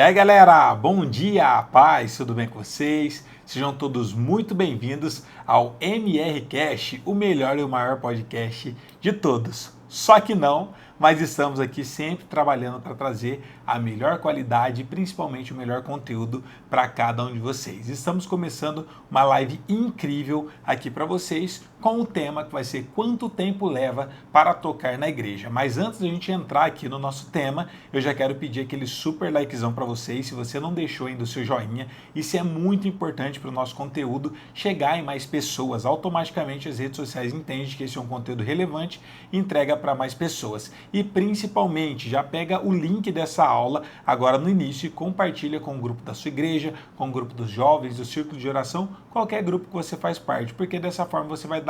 aí galera, bom dia, paz, tudo bem com vocês? Sejam todos muito bem-vindos ao MR Cast, o melhor e o maior podcast de todos. Só que não, mas estamos aqui sempre trabalhando para trazer a melhor qualidade e principalmente o melhor conteúdo para cada um de vocês. Estamos começando uma live incrível aqui para vocês com o tema que vai ser quanto tempo leva para tocar na igreja. Mas antes da gente entrar aqui no nosso tema, eu já quero pedir aquele super likezão para vocês, se você não deixou ainda o seu joinha, isso é muito importante para o nosso conteúdo chegar em mais pessoas. Automaticamente as redes sociais entendem que esse é um conteúdo relevante e entrega para mais pessoas. E principalmente, já pega o link dessa aula agora no início e compartilha com o grupo da sua igreja, com o grupo dos jovens, do círculo de oração, qualquer grupo que você faz parte, porque dessa forma você vai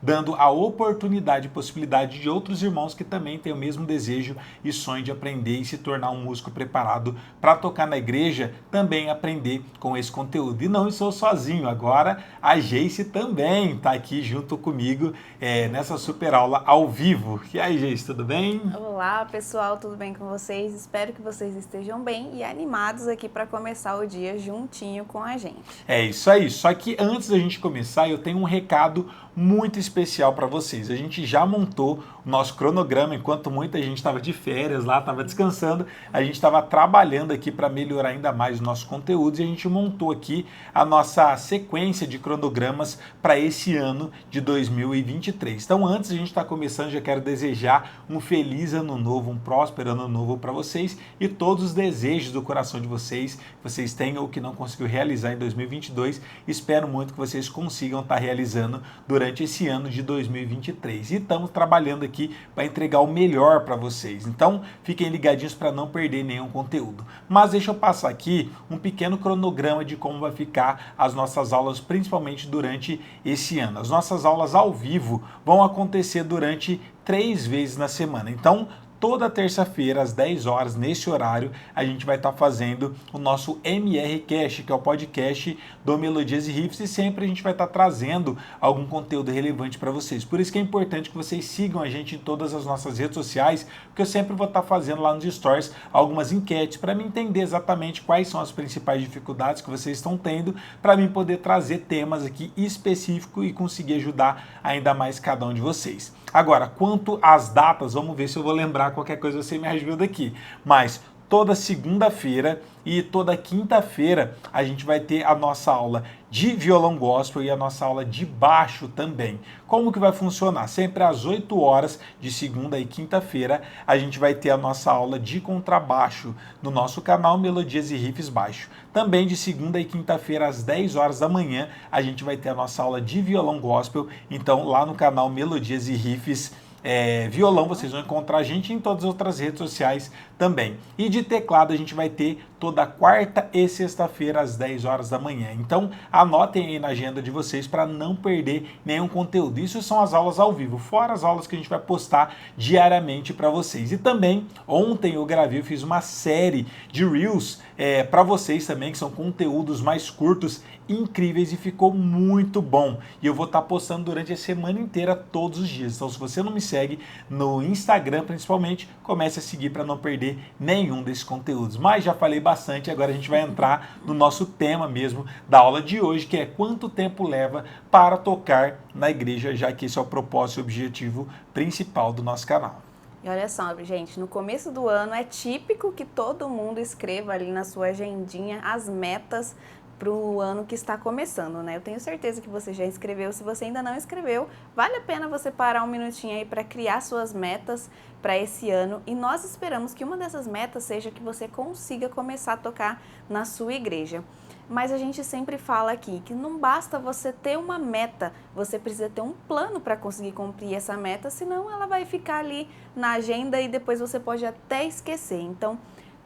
dando a oportunidade e possibilidade de outros irmãos que também têm o mesmo desejo e sonho de aprender e se tornar um músico preparado para tocar na igreja, também aprender com esse conteúdo. E não estou sozinho, agora a Geice também está aqui junto comigo nessa super aula ao vivo. E aí, Geice, tudo bem? Olá, pessoal, tudo bem com vocês? Espero que vocês estejam bem e animados aqui para começar o dia juntinho com a gente. É isso aí, só que antes da gente começar, eu tenho um recado muito especial para vocês. A gente já montou o nosso cronograma, enquanto muita gente estava de férias lá, estava descansando, a gente estava trabalhando aqui para melhorar ainda mais os nossos conteúdos e a gente montou aqui a nossa sequência de cronogramas para esse ano de 2023. Então, antes de a gente estar começando, já quero desejar um feliz ano novo, um próspero ano novo para vocês e todos os desejos do coração de vocês, que vocês tenham ou que não conseguiu realizar em 2022, espero muito que vocês consigam estar realizando durante esse ano de 2023. E estamos trabalhando aqui para entregar o melhor para vocês. Então, fiquem ligadinhos para não perder nenhum conteúdo. Mas deixa eu passar aqui um pequeno cronograma de como vai ficar as nossas aulas, principalmente durante esse ano. As nossas aulas ao vivo vão acontecer durante 3 vezes na semana. Então, toda terça-feira, às 10 horas, nesse horário, a gente vai estar fazendo o nosso MR Cast, que é o podcast do Melodias e Riffs, e sempre a gente vai estar trazendo algum conteúdo relevante para vocês. Por isso que é importante que vocês sigam a gente em todas as nossas redes sociais, porque eu sempre vou estar fazendo lá nos stories algumas enquetes para mim entender exatamente quais são as principais dificuldades que vocês estão tendo, para mim poder trazer temas aqui específicos e conseguir ajudar ainda mais cada um de vocês. Agora, quanto às datas, vamos ver se eu vou lembrar, qualquer coisa você me ajuda aqui. Mas toda segunda-feira e toda quinta-feira a gente vai ter a nossa aula de violão gospel e a nossa aula de baixo também. Como que vai funcionar? Sempre às 8 horas de segunda e quinta-feira a gente vai ter a nossa aula de contrabaixo no nosso canal Melodias e Riffs Baixo. Também de segunda e quinta-feira às 10 horas da manhã a gente vai ter a nossa aula de violão gospel. Então lá no canal Melodias e Riffs violão, vocês vão encontrar a gente em todas as outras redes sociais também. E de teclado a gente vai ter toda quarta e sexta-feira às 10 horas da manhã. Então anotem aí na agenda de vocês para não perder nenhum conteúdo. Isso são as aulas ao vivo, fora as aulas que a gente vai postar diariamente para vocês. E também ontem eu gravei, eu fiz uma série de Reels para vocês também, que são conteúdos mais curtos, incríveis e ficou muito bom. E eu vou estar postando durante a semana inteira, todos os dias. Então se você não me segue no Instagram principalmente, comece a seguir para não perder nenhum desses conteúdos. Mas já falei bastante, agora a gente vai entrar no nosso tema mesmo da aula de hoje, que é quanto tempo leva para tocar na igreja, já que esse é o propósito e objetivo principal do nosso canal. E olha só, gente, no começo do ano é típico que todo mundo escreva ali na sua agendinha as metas para o ano que está começando, né? Eu tenho certeza que você já escreveu. Se você ainda não escreveu, vale a pena você parar um minutinho aí para criar suas metas para esse ano. E nós esperamos que uma dessas metas seja que você consiga começar a tocar na sua igreja. Mas a gente sempre fala aqui que não basta você ter uma meta, você precisa ter um plano para conseguir cumprir essa meta, senão ela vai ficar ali na agenda e depois você pode até esquecer. Então,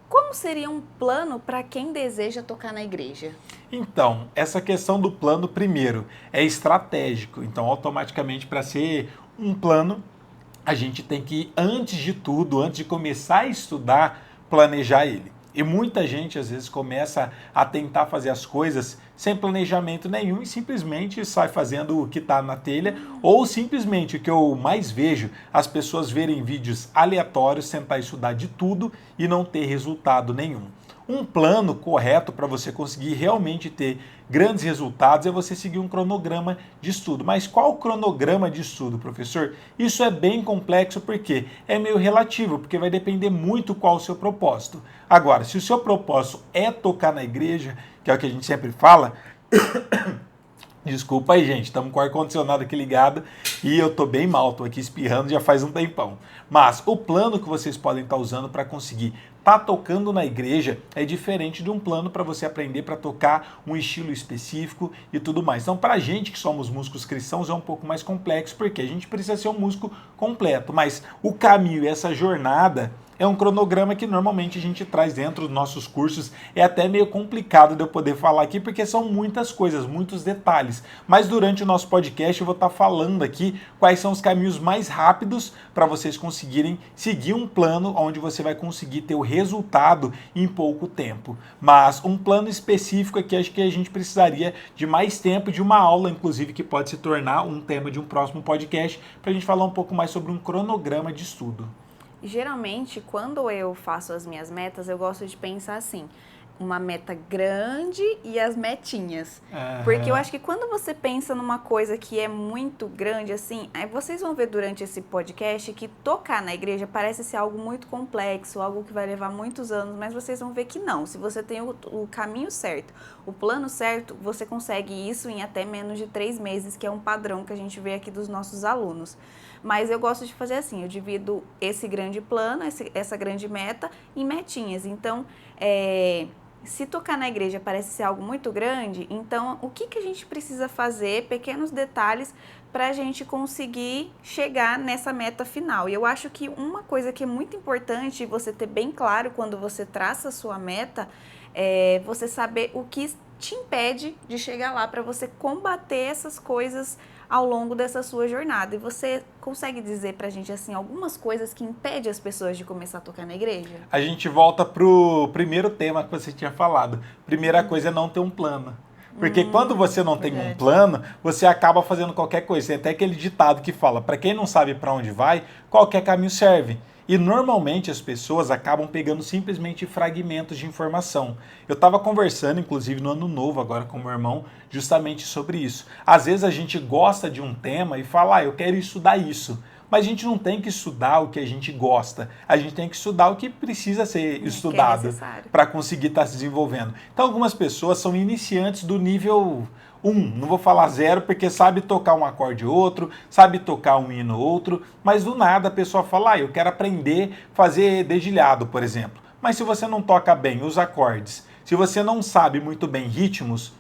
como seria um plano para quem deseja tocar na igreja? Então, essa questão do plano, primeiro, é estratégico. Então, automaticamente, para ser um plano, a gente tem que, antes de tudo, antes de começar a estudar, planejar ele. E muita gente, às vezes, começa a tentar fazer as coisas sem planejamento nenhum e simplesmente sai fazendo o que está na telha, ou simplesmente, o que eu mais vejo, as pessoas verem vídeos aleatórios, tentar estudar de tudo e não ter resultado nenhum. Um plano correto para você conseguir realmente ter grandes resultados é você seguir um cronograma de estudo. Mas qual cronograma de estudo, professor? Isso é bem complexo porque é meio relativo, porque vai depender muito qual o seu propósito. Agora, se o seu propósito é tocar na igreja, que é o que a gente sempre fala, desculpa aí, gente, estamos com o ar-condicionado aqui ligado e eu tô bem mal, tô aqui espirrando já faz um tempão. Mas o plano que vocês podem estar usando para conseguir estar tocando na igreja é diferente de um plano para você aprender para tocar um estilo específico e tudo mais. Então, para a gente que somos músicos cristãos é um pouco mais complexo, porque a gente precisa ser um músico completo, mas o caminho e essa jornada é um cronograma que normalmente a gente traz dentro dos nossos cursos. É até meio complicado de eu poder falar aqui, porque são muitas coisas, muitos detalhes. Mas durante o nosso podcast eu vou estar falando aqui quais são os caminhos mais rápidos para vocês conseguirem seguir um plano onde você vai conseguir ter o resultado em pouco tempo. Mas um plano específico aqui, acho que a gente precisaria de mais tempo, de uma aula, inclusive, que pode se tornar um tema de um próximo podcast, para a gente falar um pouco mais sobre um cronograma de estudo. Geralmente, quando eu faço as minhas metas, eu gosto de pensar assim, uma meta grande e as metinhas. Porque eu acho que quando você pensa numa coisa que é muito grande, assim, aí vocês vão ver durante esse podcast que tocar na igreja parece ser algo muito complexo, algo que vai levar muitos anos, mas vocês vão ver que não. Se você tem o caminho certo, o plano certo, você consegue isso em até menos de 3 meses, que é um padrão que a gente vê aqui dos nossos alunos. Mas eu gosto de fazer assim, eu divido esse grande plano, essa grande meta em metinhas. Então, se tocar na igreja parece ser algo muito grande, então o que a gente precisa fazer, pequenos detalhes, para a gente conseguir chegar nessa meta final. E eu acho que uma coisa que é muito importante você ter bem claro quando você traça a sua meta, é você saber o que te impede de chegar lá, para você combater essas coisas ao longo dessa sua jornada. E você consegue dizer pra gente, assim, algumas coisas que impedem as pessoas de começar a tocar na igreja? A gente volta pro primeiro tema que você tinha falado. Primeira coisa é não ter um plano. Porque quando você não tem um plano, você acaba fazendo qualquer coisa. Tem até aquele ditado que fala, para quem não sabe para onde vai, qualquer caminho serve. E normalmente as pessoas acabam pegando simplesmente fragmentos de informação. Eu estava conversando, inclusive no ano novo agora com meu irmão, justamente sobre isso. Às vezes a gente gosta de um tema e fala, eu quero estudar isso. Mas a gente não tem que estudar o que a gente gosta. A gente tem que estudar o que precisa ser estudado para conseguir estar se desenvolvendo. Então algumas pessoas são iniciantes do nível 1, não vou falar 0, porque sabe tocar um acorde outro, sabe tocar um hino outro, mas do nada a pessoa fala, eu quero aprender a fazer dedilhado, por exemplo. Mas se você não toca bem os acordes, se você não sabe muito bem ritmos,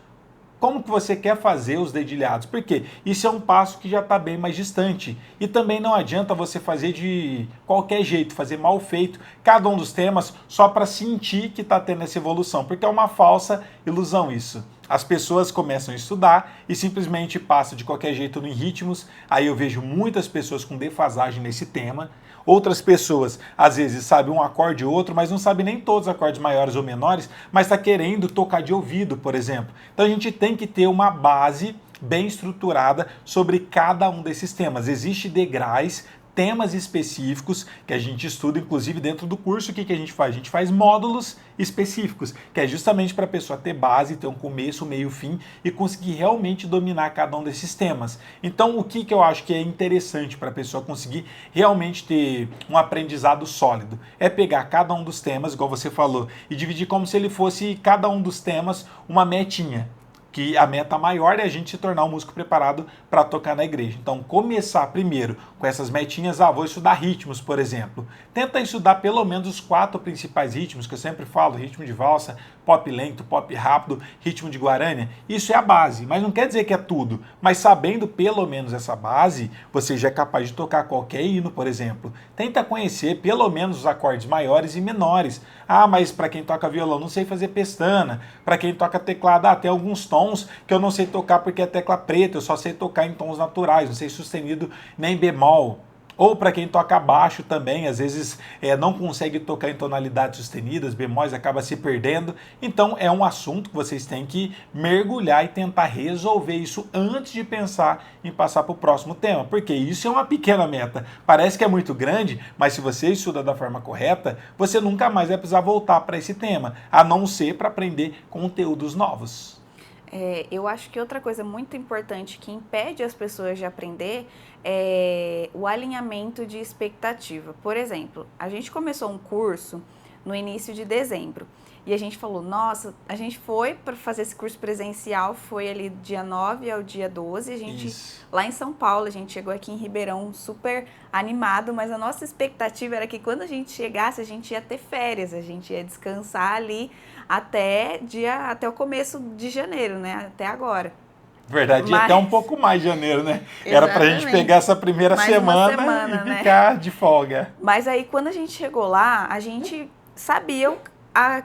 como que você quer fazer os dedilhados? Porque isso é um passo que já está bem mais distante. E também não adianta você fazer de qualquer jeito, fazer mal feito cada um dos temas só para sentir que está tendo essa evolução, porque é uma falsa ilusão isso. As pessoas começam a estudar e simplesmente passam de qualquer jeito em ritmos. Aí eu vejo muitas pessoas com defasagem nesse tema. Outras pessoas, às vezes, sabem um acorde ou outro, mas não sabem nem todos os acordes maiores ou menores, mas está querendo tocar de ouvido, por exemplo. Então a gente tem que ter uma base bem estruturada sobre cada um desses temas. Existem degraus, temas específicos que a gente estuda, inclusive dentro do curso. O que a gente faz? A gente faz módulos específicos, que é justamente para a pessoa ter base, ter um começo, meio, fim e conseguir realmente dominar cada um desses temas. Então, o que eu acho que é interessante para a pessoa conseguir realmente ter um aprendizado sólido é pegar cada um dos temas, igual você falou, e dividir como se ele fosse cada um dos temas uma metinha. Que a meta maior é a gente se tornar um músico preparado para tocar na igreja. Então, começar primeiro com essas metinhas, vou estudar ritmos, por exemplo. Tenta estudar pelo menos os 4 principais ritmos, que eu sempre falo, ritmo de valsa, pop lento, pop rápido, ritmo de guarânia. Isso é a base, mas não quer dizer que é tudo. Mas sabendo pelo menos essa base, você já é capaz de tocar qualquer hino, por exemplo. Tenta conhecer pelo menos os acordes maiores e menores. Mas para quem toca violão, não sei fazer pestana. Para quem toca teclado, tem alguns tons que eu não sei tocar porque é tecla preta, eu só sei tocar em tons naturais, não sei sustenido nem bemol. Ou para quem toca baixo também, às vezes não consegue tocar em tonalidades sustenidas, bemóis, acaba se perdendo. Então é um assunto que vocês têm que mergulhar e tentar resolver isso antes de pensar em passar para o próximo tema, porque isso é uma pequena meta. Parece que é muito grande, mas se você estuda da forma correta, você nunca mais vai precisar voltar para esse tema, a não ser para aprender conteúdos novos. Eu acho que outra coisa muito importante que impede as pessoas de aprender é o alinhamento de expectativa. Por exemplo, a gente começou um curso no início de dezembro e a gente falou, nossa, a gente foi para fazer esse curso presencial, foi ali dia 9 ao dia 12, a gente lá em São Paulo, a gente chegou aqui em Ribeirão super animado, mas a nossa expectativa era que quando a gente chegasse, a gente ia ter férias, a gente ia descansar ali até o começo de janeiro, né? Até agora. Verdade, até um pouco mais de janeiro, né? Era pra gente pegar essa primeira semana e ficar de folga. Mas aí, quando a gente chegou lá, a gente sabia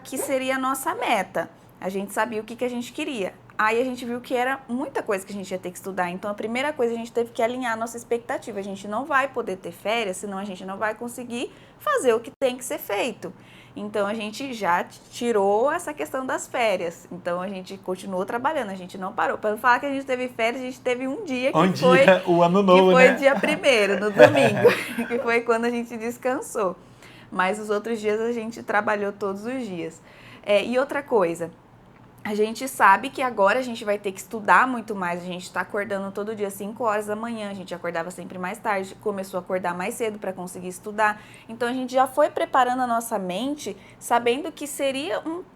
que seria a nossa meta. A gente sabia o que a gente queria. Aí a gente viu que era muita coisa que a gente ia ter que estudar. Então, a primeira coisa, a gente teve que alinhar a nossa expectativa. A gente não vai poder ter férias, senão a gente não vai conseguir fazer o que tem que ser feito. Então, a gente já tirou essa questão das férias. Então, a gente continuou trabalhando, a gente não parou. Para não falar que a gente teve férias, a gente teve um dia que foi o ano novo, que foi né? dia 1º, no domingo, que foi quando a gente descansou. Mas os outros dias a gente trabalhou todos os dias. E outra coisa, a gente sabe que agora a gente vai ter que estudar muito mais, a gente está acordando todo dia 5 horas da manhã, a gente acordava sempre mais tarde, começou a acordar mais cedo para conseguir estudar, então a gente já foi preparando a nossa mente, sabendo que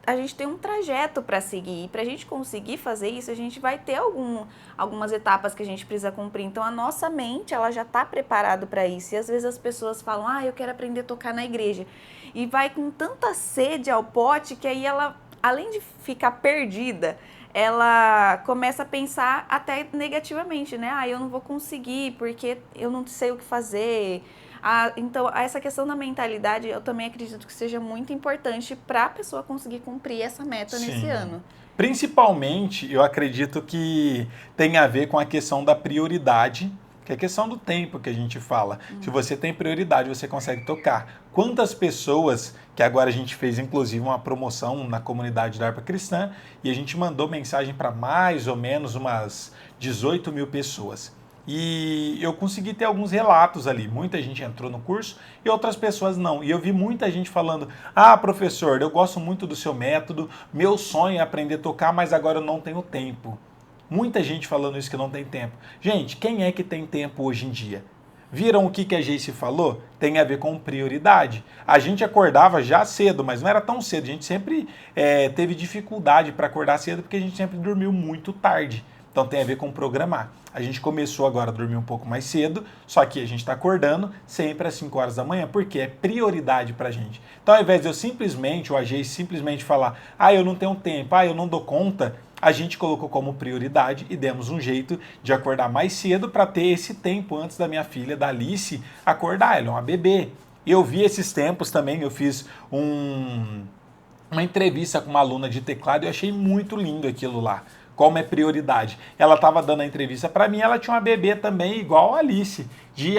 a gente tem um trajeto para seguir, e para a gente conseguir fazer isso, a gente vai ter algumas etapas que a gente precisa cumprir, então a nossa mente, ela já está preparada para isso, e às vezes as pessoas falam, eu quero aprender a tocar na igreja, e vai com tanta sede ao pote que aí ela, além de ficar perdida, ela começa a pensar até negativamente, né? Eu não vou conseguir porque eu não sei o que fazer. Então, essa questão da mentalidade, eu também acredito que seja muito importante para a pessoa conseguir cumprir essa meta nesse ano. Principalmente, eu acredito que tem a ver com a questão da prioridade, que é a questão do tempo que a gente fala. Se você tem prioridade, você consegue tocar. Quantas pessoas, que agora a gente fez inclusive uma promoção na comunidade da Harpa Cristã, e a gente mandou mensagem para mais ou menos umas 18 mil pessoas. E eu consegui ter alguns relatos ali. Muita gente entrou no curso e outras pessoas não. E eu vi muita gente falando, professor, eu gosto muito do seu método, meu sonho é aprender a tocar, mas agora eu não tenho tempo. Muita gente falando isso que não tem tempo. Gente, quem é que tem tempo hoje em dia? Viram o que a Geice falou? Tem a ver com prioridade. A gente acordava já cedo, mas não era tão cedo. A gente sempre teve dificuldade para acordar cedo porque a gente sempre dormiu muito tarde. Então tem a ver com programar. A gente começou agora a dormir um pouco mais cedo, só que a gente está acordando sempre às 5 horas da manhã, porque é prioridade para a gente. Então ao invés de eu simplesmente, ou a Geice simplesmente falar, eu não tenho tempo, eu não dou conta, a gente colocou como prioridade e demos um jeito de acordar mais cedo para ter esse tempo antes da minha filha, da Alice, acordar. Ela é uma bebê. Eu vi esses tempos também, eu fiz uma entrevista com uma aluna de teclado e eu achei muito lindo aquilo lá. Como é prioridade. Ela estava dando a entrevista para mim, ela tinha uma bebê também igual a Alice,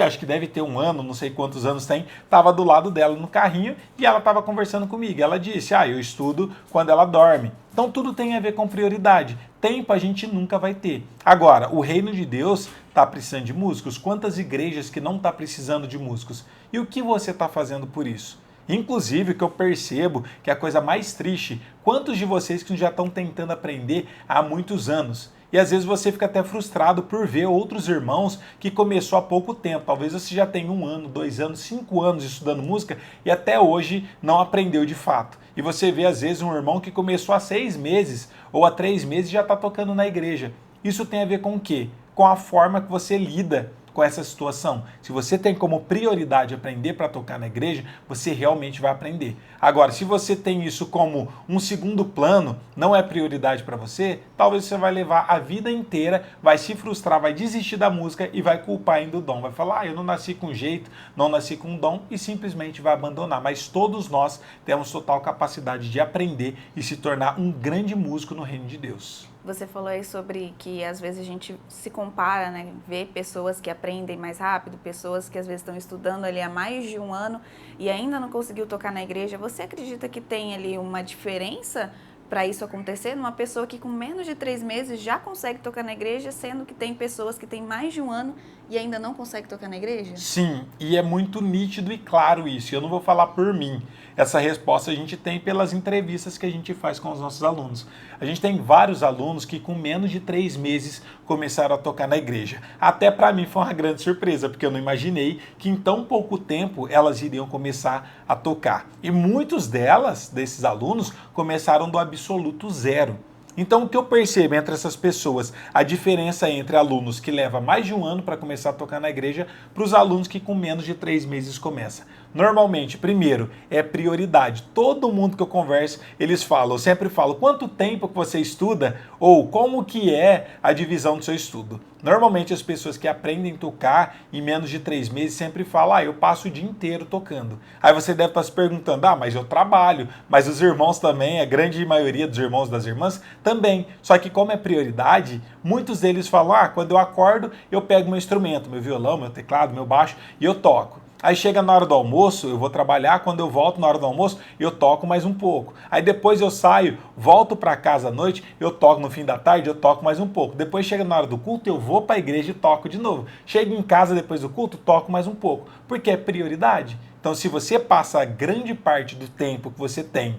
acho que deve ter 1 ano, não sei quantos anos tem, estava do lado dela no carrinho e ela estava conversando comigo. Ela disse, eu estudo quando ela dorme. Então tudo tem a ver com prioridade. Tempo a gente nunca vai ter. Agora, o reino de Deus está precisando de músicos. Quantas igrejas que não está precisando de músicos? E o que você está fazendo por isso? Inclusive, o que eu percebo que é a coisa mais triste, quantos de vocês que já estão tentando aprender há muitos anos? E às vezes você fica até frustrado por ver outros irmãos que começou há pouco tempo. Talvez você já tenha 1 ano, 2 anos, 5 anos estudando música e até hoje não aprendeu de fato. E você vê às vezes um irmão que começou há 6 meses ou há 3 meses e já está tocando na igreja. Isso tem a ver com o quê? Com a forma que você lida com essa situação. Se você tem como prioridade aprender para tocar na igreja, você realmente vai aprender. Agora, se você tem isso como um segundo plano, não é prioridade para você, talvez você vai levar a vida inteira, vai se frustrar, vai desistir da música e vai culpar ainda o dom. Vai falar, eu não nasci com jeito, não nasci com um dom e simplesmente vai abandonar. Mas todos nós temos total capacidade de aprender e se tornar um grande músico no reino de Deus. Você falou aí sobre que às vezes a gente se compara, né? Vê pessoas que aprendem mais rápido, pessoas que às vezes estão estudando ali há mais de um ano e ainda não conseguiu tocar na igreja. Você acredita que tem ali uma diferença para isso acontecer? Numa pessoa que com menos de 3 meses já consegue tocar na igreja, sendo que tem pessoas que têm mais de um ano e ainda não conseguem tocar na igreja? Sim, e é muito nítido e claro isso. Eu não vou falar por mim. Essa resposta a gente tem pelas entrevistas que a gente faz com os nossos alunos. A gente tem vários alunos que com menos de 3 meses começaram a tocar na igreja. Até para mim foi uma grande surpresa, porque eu não imaginei que em tão pouco tempo elas iriam começar a tocar. E muitos desses alunos, começaram do absoluto zero. Então, o que eu percebo entre essas pessoas, a diferença entre alunos que levam mais de um ano para começar a tocar na igreja para os alunos que com menos de 3 meses começam. Normalmente, primeiro, é prioridade. Todo mundo que eu converso, eles falam, eu sempre falo, quanto tempo que você estuda ou como que é a divisão do seu estudo. Normalmente, as pessoas que aprendem a tocar em menos de 3 meses sempre falam, eu passo o dia inteiro tocando. Aí você deve estar se perguntando, mas eu trabalho, mas os irmãos também, a grande maioria dos irmãos e das irmãs também. Só que como é prioridade, muitos deles falam, quando eu acordo, eu pego meu instrumento, meu violão, meu teclado, meu baixo e eu toco. Aí chega na hora do almoço, eu vou trabalhar, quando eu volto na hora do almoço, eu toco mais um pouco. Aí depois eu saio, volto para casa à noite, eu toco no fim da tarde, eu toco mais um pouco. Depois chega na hora do culto, eu vou para a igreja e toco de novo. Chego em casa depois do culto, toco mais um pouco, porque é prioridade. Então se você passa grande parte do tempo que você tem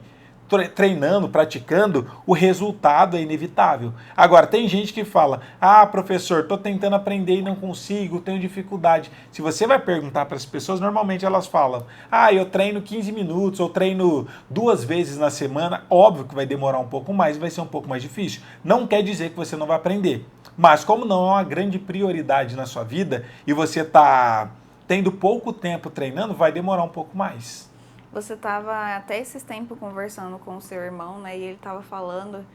treinando, praticando, o resultado é inevitável. Agora, tem gente que fala, professor, estou tentando aprender e não consigo, tenho dificuldade. Se você vai perguntar para as pessoas, normalmente elas falam, eu treino 15 minutos, ou treino 2 vezes na semana, óbvio que vai demorar um pouco mais, vai ser um pouco mais difícil. Não quer dizer que você não vai aprender. Mas como não é uma grande prioridade na sua vida, e você está tendo pouco tempo treinando, vai demorar um pouco mais. Você estava até esses tempos conversando com o seu irmão, né? E ele estava falando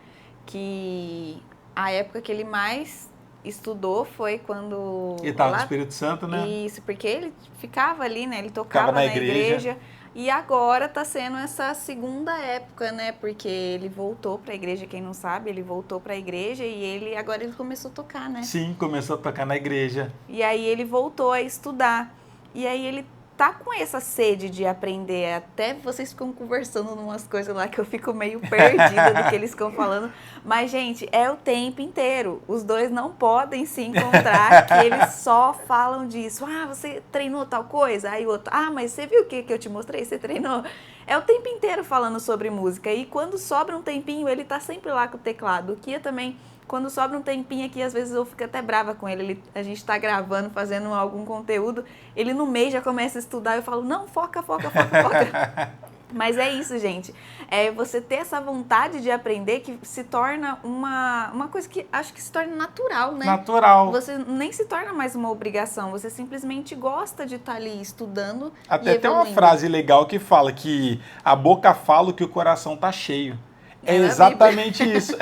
que a época que ele mais estudou foi quando... Ele estava no Espírito Santo, né? Isso, porque ele ficava ali, né? Ele tocava na igreja. E agora está sendo essa segunda época, né? Porque ele voltou para a igreja, quem não sabe, ele voltou para a igreja e agora ele começou a tocar, né? Sim, começou a tocar na igreja. E aí ele voltou a estudar. E aí ele tá com essa sede de aprender, até vocês ficam conversando umas coisas lá que eu fico meio perdida do que eles ficam falando, mas gente, é o tempo inteiro, os dois não podem se encontrar, que eles só falam disso, você treinou tal coisa, aí o outro, mas você viu o que eu te mostrei, você treinou? É o tempo inteiro falando sobre música, e quando sobra um tempinho, ele tá sempre lá com o teclado, o Kia também. Quando sobra um tempinho aqui, às vezes eu fico até brava com ele. A gente tá gravando, fazendo algum conteúdo, ele no meio já começa a estudar, eu falo, não, foca. Mas é isso, gente. É você ter essa vontade de aprender que se torna uma coisa que acho que se torna natural, né? Natural. Você nem se torna mais uma obrigação, você simplesmente gosta de estar ali estudando. Até tem uma frase legal que fala que a boca fala que o coração tá cheio. É exatamente isso.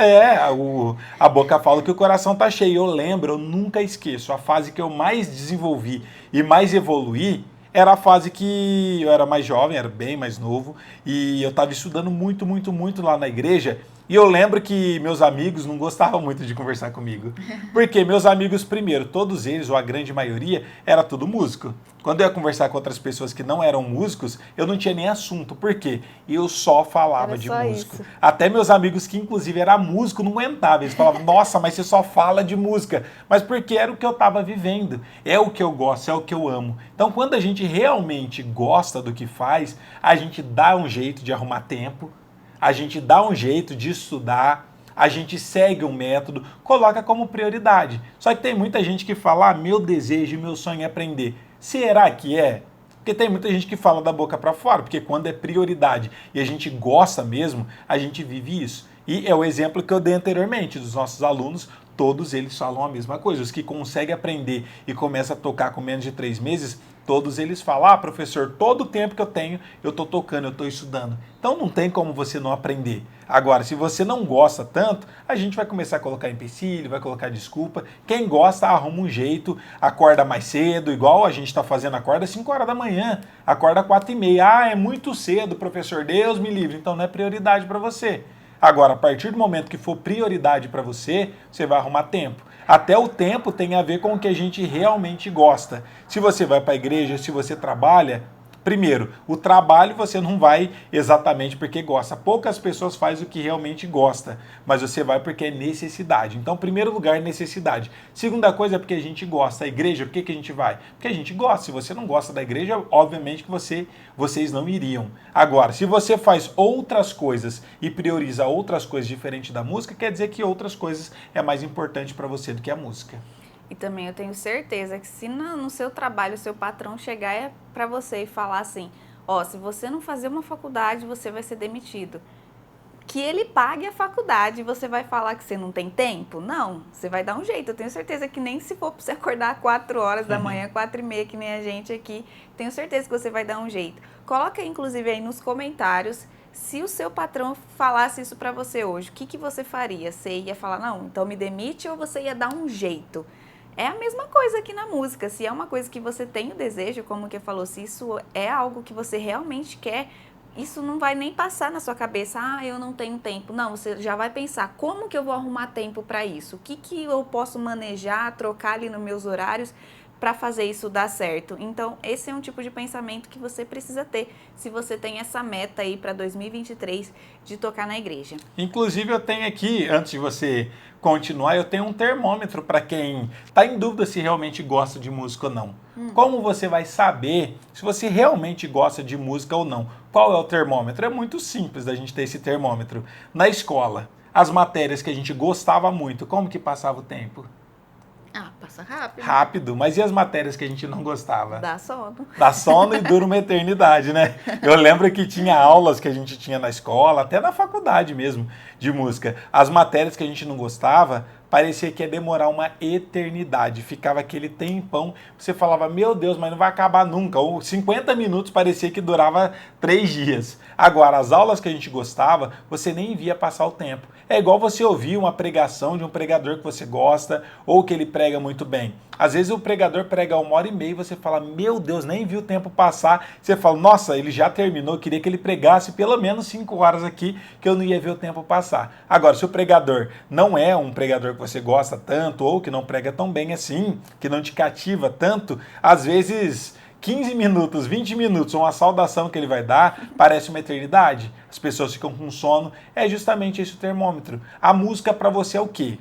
A boca fala que o coração tá cheio. Eu lembro, eu nunca esqueço, a fase que eu mais desenvolvi e mais evoluí era a fase que eu era mais jovem, era bem mais novo, e eu estava estudando muito lá na igreja. E eu lembro que meus amigos não gostavam muito de conversar comigo. Porque meus amigos, primeiro, todos eles, ou a grande maioria, era tudo músico. Quando eu ia conversar com outras pessoas que não eram músicos, eu não tinha nem assunto. Por quê? Eu só falava de músico. Isso. Até meus amigos que, inclusive, eram músicos, não aguentavam. Eles falavam, nossa, mas você só fala de música. Mas porque era o que eu estava vivendo. É o que eu gosto, é o que eu amo. Então, quando a gente realmente gosta do que faz, a gente dá um jeito de arrumar tempo, a gente dá um jeito de estudar, a gente segue um método, coloca como prioridade. Só que tem muita gente que fala, meu desejo, meu sonho é aprender. Será que é? Porque tem muita gente que fala da boca para fora, porque quando é prioridade e a gente gosta mesmo, a gente vive isso. E é o exemplo que eu dei anteriormente dos nossos alunos, todos eles falam a mesma coisa. Os que conseguem aprender e começam a tocar com menos de 3 meses, todos eles falam, professor, todo o tempo que eu tenho, eu estou tocando, eu estou estudando. Então não tem como você não aprender. Agora, se você não gosta tanto, a gente vai começar a colocar empecilho, vai colocar desculpa. Quem gosta, arruma um jeito, acorda mais cedo, igual a gente está fazendo, acorda às 5 horas da manhã, acorda às 4h30. É muito cedo, professor, Deus me livre. Então não é prioridade para você. Agora, a partir do momento que for prioridade para você, você vai arrumar tempo. Até o tempo tem a ver com o que a gente realmente gosta. Se você vai para a igreja, se você trabalha, primeiro, o trabalho você não vai exatamente porque gosta. Poucas pessoas fazem o que realmente gosta, mas você vai porque é necessidade. Então, primeiro lugar, necessidade. Segunda coisa é porque a gente gosta. A igreja, por que a gente vai? Porque a gente gosta. Se você não gosta da igreja, obviamente que vocês não iriam. Agora, se você faz outras coisas e prioriza outras coisas diferentes da música, quer dizer que outras coisas é mais importante para você do que a música. E também eu tenho certeza que se no seu trabalho o seu patrão chegar para você e falar assim, ó, se você não fazer uma faculdade, você vai ser demitido. Que ele pague a faculdade e você vai falar que você não tem tempo? Não, você vai dar um jeito. Eu tenho certeza que nem se for para você acordar 4 horas da manhã, 4h30, que nem a gente aqui, tenho certeza que você vai dar um jeito. Coloca inclusive aí nos comentários, se o seu patrão falasse isso para você hoje, o que você faria? Você ia falar, não, então me demite, ou você ia dar um jeito? É a mesma coisa aqui na música. Se é uma coisa que você tem o desejo, como que falou, se isso é algo que você realmente quer, isso não vai nem passar na sua cabeça, eu não tenho tempo. Não, você já vai pensar, como que eu vou arrumar tempo para isso? O que eu posso manejar, trocar ali nos meus horários para fazer isso dar certo? Então, esse é um tipo de pensamento que você precisa ter, se você tem essa meta aí para 2023 de tocar na igreja. Inclusive, eu tenho aqui, antes de você continuar, eu tenho um termômetro para quem está em dúvida se realmente gosta de música ou não. Como você vai saber se você realmente gosta de música ou não? Qual é o termômetro? É muito simples da gente ter esse termômetro. Na escola, as matérias que a gente gostava muito, como que passava o tempo? Passa rápido. Rápido, mas e as matérias que a gente não gostava? Dá sono. Dá sono e dura uma eternidade, né? Eu lembro que tinha aulas que a gente tinha na escola, até na faculdade mesmo, de música. As matérias que a gente não gostava, parecia que ia demorar uma eternidade. Ficava aquele tempão, você falava, meu Deus, mas não vai acabar nunca. Ou 50 minutos parecia que durava 3 dias. Agora, as aulas que a gente gostava, você nem via passar o tempo. É igual você ouvir uma pregação de um pregador que você gosta ou que ele prega muito bem. Às vezes o pregador prega 1h30 e você fala, meu Deus, nem vi o tempo passar. Você fala, nossa, ele já terminou, queria que ele pregasse pelo menos 5 horas aqui, que eu não ia ver o tempo passar. Agora, se o pregador não é um pregador que você gosta tanto ou que não prega tão bem assim, que não te cativa tanto, às vezes 15 minutos, 20 minutos, uma saudação que ele vai dar, parece uma eternidade. As pessoas ficam com sono, é justamente esse o termômetro. A música para você é o quê?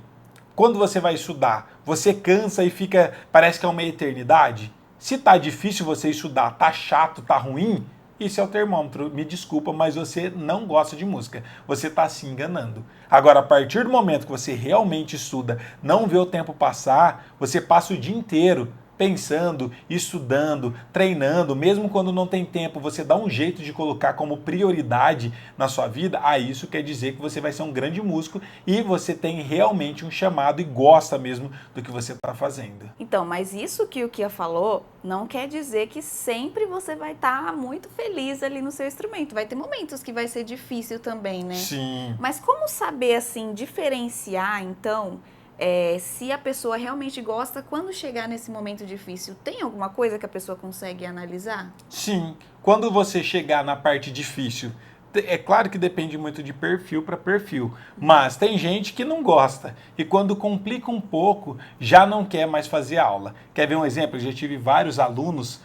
Quando você vai estudar, você cansa e fica, parece que é uma eternidade? Se tá difícil você estudar, tá chato, tá ruim, isso é o termômetro. Me desculpa, mas você não gosta de música. Você está se enganando. Agora, a partir do momento que você realmente estuda, não vê o tempo passar, você passa o dia inteiro pensando, estudando, treinando, mesmo quando não tem tempo, você dá um jeito de colocar como prioridade na sua vida, isso quer dizer que você vai ser um grande músico e você tem realmente um chamado e gosta mesmo do que você está fazendo. Então, mas isso que o Kia falou não quer dizer que sempre você vai estar muito feliz ali no seu instrumento. Vai ter momentos que vai ser difícil também, né? Sim. Mas como saber, assim, diferenciar, então, se a pessoa realmente gosta, quando chegar nesse momento difícil, tem alguma coisa que a pessoa consegue analisar? Sim. Quando você chegar na parte difícil, é claro que depende muito de perfil para perfil, mas tem gente que não gosta e quando complica um pouco, já não quer mais fazer aula. Quer ver um exemplo? Eu já tive vários alunos,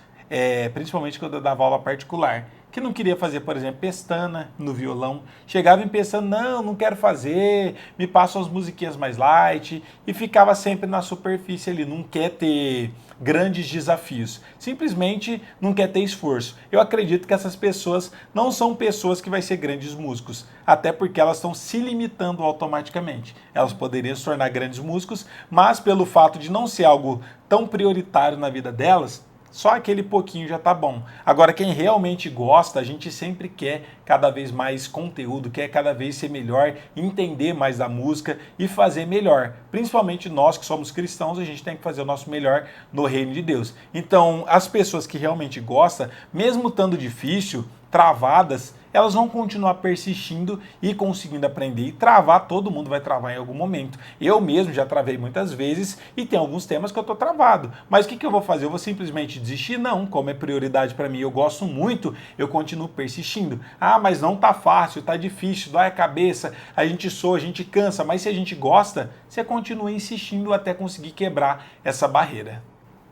principalmente quando eu dava aula particular, que não queria fazer, por exemplo, pestana no violão. Chegava em pestana, não quero fazer, me passam as musiquinhas mais light, e ficava sempre na superfície ali, não quer ter grandes desafios, simplesmente não quer ter esforço. Eu acredito que essas pessoas não são pessoas que vai ser grandes músicos, até porque elas estão se limitando automaticamente. Elas poderiam se tornar grandes músicos, mas pelo fato de não ser algo tão prioritário na vida delas, só aquele pouquinho já tá bom. Agora, quem realmente gosta, a gente sempre quer cada vez mais conteúdo, quer cada vez ser melhor, entender mais da música e fazer melhor. Principalmente nós que somos cristãos, a gente tem que fazer o nosso melhor no reino de Deus. Então, as pessoas que realmente gostam, mesmo estando difícil, travadas, elas vão continuar persistindo e conseguindo aprender e travar. Todo mundo vai travar em algum momento. Eu mesmo já travei muitas vezes e tem alguns temas que eu tô travado. Mas o que eu vou fazer? Eu vou simplesmente desistir? Não, como é prioridade para mim, eu gosto muito, eu continuo persistindo. Ah, mas não tá fácil, tá difícil, dói a cabeça, a gente soa, a gente cansa, mas se a gente gosta, você continua insistindo até conseguir quebrar essa barreira.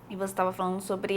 E você estava falando sobre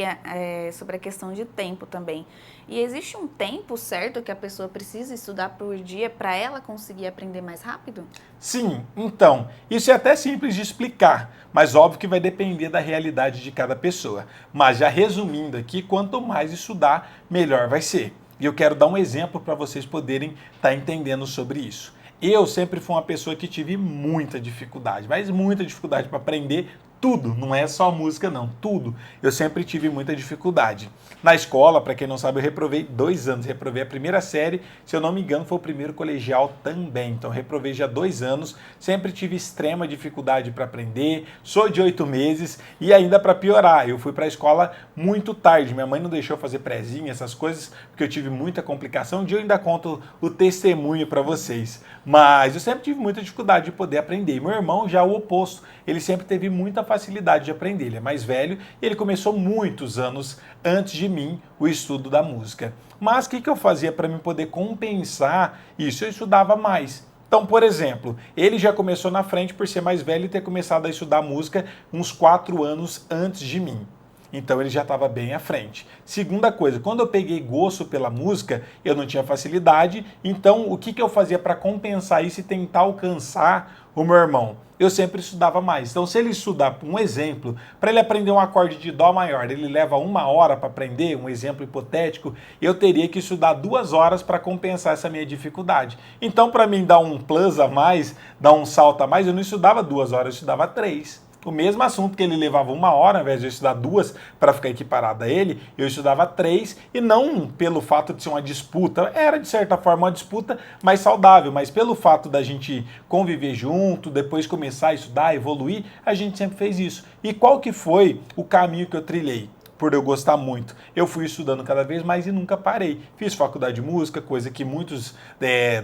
sobre a questão de tempo também. E existe um tempo certo que a pessoa precisa estudar por dia para ela conseguir aprender mais rápido? Sim, então, isso é até simples de explicar, mas óbvio que vai depender da realidade de cada pessoa. Mas já resumindo aqui, quanto mais estudar, melhor vai ser. E eu quero dar um exemplo para vocês poderem estar entendendo sobre isso. Eu sempre fui uma pessoa que tive muita dificuldade, mas muita dificuldade para aprender tudo, não é só música não, tudo. Eu sempre tive muita dificuldade. Na escola, para quem não sabe, eu reprovei 2 anos, reprovei a primeira série, se eu não me engano foi o primeiro colegial também, então reprovei já 2 anos, sempre tive extrema dificuldade para aprender, sou de 8 meses e ainda para piorar, eu fui para a escola muito tarde, minha mãe não deixou fazer prezinha, essas coisas, porque eu tive muita complicação, um dia eu ainda conto o testemunho para vocês, mas eu sempre tive muita dificuldade de poder aprender, meu irmão já é o oposto, ele sempre teve muita facilidade de aprender, ele é mais velho e ele começou muitos anos antes de mim o estudo da música. Mas o que eu fazia para mim poder compensar isso? Eu estudava mais. Então, por exemplo, ele já começou na frente por ser mais velho e ter começado a estudar música uns 4 anos antes de mim. Então ele já estava bem à frente. Segunda coisa, quando eu peguei gosto pela música, eu não tinha facilidade, então o que eu fazia para compensar isso e tentar alcançar o meu irmão? Eu sempre estudava mais. Então se ele estudar, um exemplo, para ele aprender um acorde de dó maior, ele leva 1 hora para aprender, um exemplo hipotético, eu teria que estudar 2 horas para compensar essa minha dificuldade. Então para mim dar um plus a mais, dar um salto a mais, eu não estudava 2 horas, eu estudava 3. O mesmo assunto que ele levava 1 hora, ao invés de eu estudar 2 para ficar equiparado a ele, eu estudava 3 e não pelo fato de ser uma disputa, era de certa forma uma disputa mais saudável, mas pelo fato da gente conviver junto, depois começar a estudar, evoluir, a gente sempre fez isso. E qual que foi o caminho que eu trilhei? Por eu gostar muito. Eu fui estudando cada vez mais e nunca parei. Fiz faculdade de música, coisa que muitos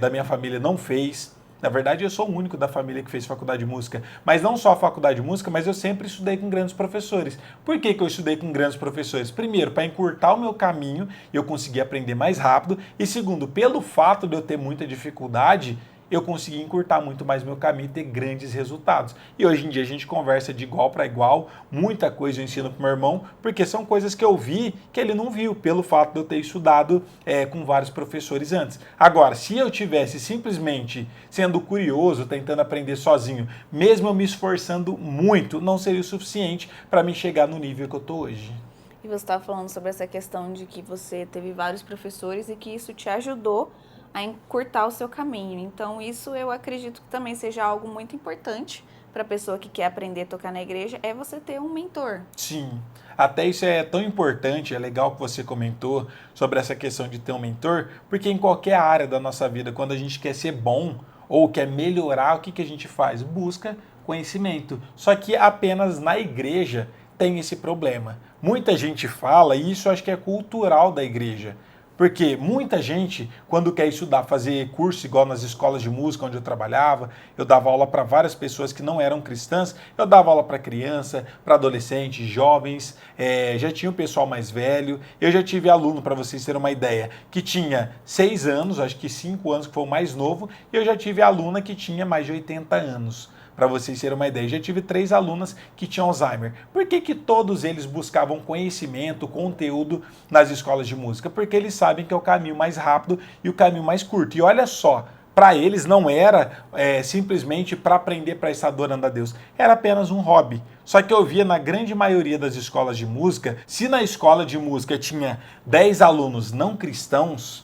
da minha família não fez. Na verdade, eu sou o único da família que fez faculdade de música. Mas não só a faculdade de música, mas eu sempre estudei com grandes professores. Por que eu estudei com grandes professores? Primeiro, para encurtar o meu caminho e eu conseguir aprender mais rápido. E segundo, pelo fato de eu ter muita dificuldade, eu consegui encurtar muito mais meu caminho e ter grandes resultados. E hoje em dia a gente conversa de igual para igual, muita coisa eu ensino para meu irmão, porque são coisas que eu vi que ele não viu, pelo fato de eu ter estudado com vários professores antes. Agora, se eu tivesse simplesmente sendo curioso, tentando aprender sozinho, mesmo eu me esforçando muito, não seria o suficiente para me chegar no nível que eu estou hoje. E você estava falando sobre essa questão de que você teve vários professores e que isso te ajudou a encurtar o seu caminho. Então, isso eu acredito que também seja algo muito importante para a pessoa que quer aprender a tocar na igreja, é você ter um mentor. Sim, até isso é tão importante, é legal que você comentou sobre essa questão de ter um mentor, porque em qualquer área da nossa vida, quando a gente quer ser bom ou quer melhorar, o que a gente faz? Busca conhecimento. Só que apenas na igreja tem esse problema. Muita gente fala, e isso acho que é cultural da igreja, porque muita gente, quando quer estudar, fazer curso igual nas escolas de música onde eu trabalhava, eu dava aula para várias pessoas que não eram cristãs, eu dava aula para criança, para adolescentes, jovens, já tinha o pessoal mais velho, eu já tive aluno, para vocês terem uma ideia, que tinha 6 anos, acho que 5 anos, que foi o mais novo, e eu já tive aluna que tinha mais de 80 anos. Para vocês terem uma ideia, já tive 3 alunas que tinham Alzheimer. Por que todos eles buscavam conhecimento, conteúdo nas escolas de música? Porque eles sabem que é o caminho mais rápido e o caminho mais curto. E olha só, para eles não era simplesmente para aprender para estar adorando a Deus, era apenas um hobby. Só que eu via na grande maioria das escolas de música, se na escola de música tinha 10 alunos não cristãos,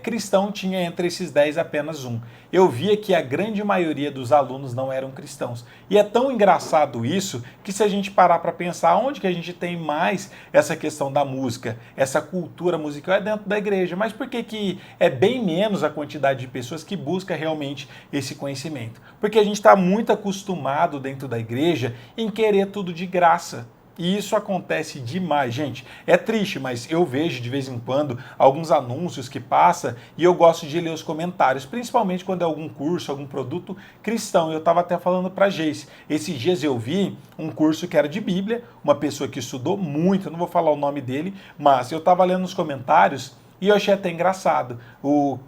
cristão tinha entre esses 10 apenas um. Eu via que a grande maioria dos alunos não eram cristãos. E é tão engraçado isso, que se a gente parar para pensar onde que a gente tem mais essa questão da música, essa cultura musical, é dentro da igreja. Mas por que é bem menos a quantidade de pessoas que busca realmente esse conhecimento? Porque a gente está muito acostumado dentro da igreja em querer tudo de graça. E isso acontece demais, gente. É triste, mas eu vejo de vez em quando alguns anúncios que passa e eu gosto de ler os comentários, principalmente quando é algum curso, algum produto cristão. Eu estava até falando para Geice. Esses dias eu vi um curso que era de Bíblia, uma pessoa que estudou muito, eu não vou falar o nome dele, mas eu estava lendo nos comentários. E eu achei até engraçado.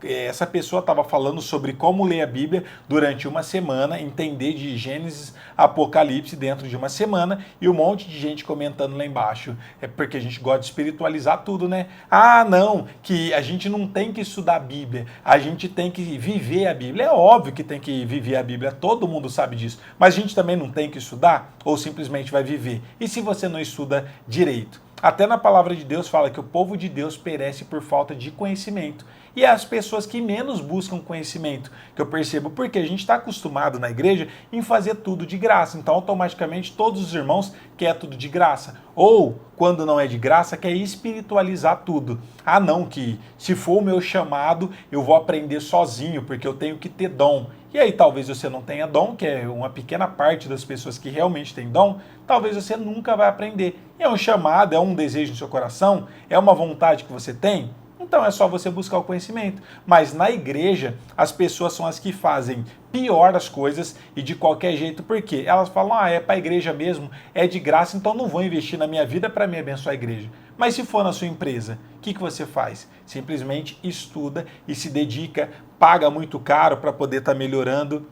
Essa pessoa estava falando sobre como ler a Bíblia durante uma semana, entender de Gênesis, Apocalipse dentro de uma semana, e um monte de gente comentando lá embaixo. É porque a gente gosta de espiritualizar tudo, né? Ah, não, que a gente não tem que estudar a Bíblia, a gente tem que viver a Bíblia. É óbvio que tem que viver a Bíblia, todo mundo sabe disso. Mas a gente também não tem que estudar ou simplesmente vai viver? E se você não estuda direito? Até na palavra de Deus fala que o povo de Deus perece por falta de conhecimento. E é as pessoas que menos buscam conhecimento, que eu percebo, porque a gente está acostumado na igreja em fazer tudo de graça. Então, automaticamente, todos os irmãos querem tudo de graça. Ou, quando não é de graça, quer espiritualizar tudo. Ah, não, que se for o meu chamado, eu vou aprender sozinho, porque eu tenho que ter dom. E aí talvez você não tenha dom, que é uma pequena parte das pessoas que realmente têm dom, talvez você nunca vai aprender. E é um chamado, é um desejo no seu coração, é uma vontade que você tem, então é só você buscar o conhecimento. Mas na igreja, as pessoas são as que fazem pior as coisas e de qualquer jeito, porque elas falam, é para a igreja mesmo, é de graça, então não vou investir na minha vida para me abençoar a igreja. Mas se for na sua empresa, o que você faz? Simplesmente estuda e se dedica, paga muito caro para poder estar melhorando,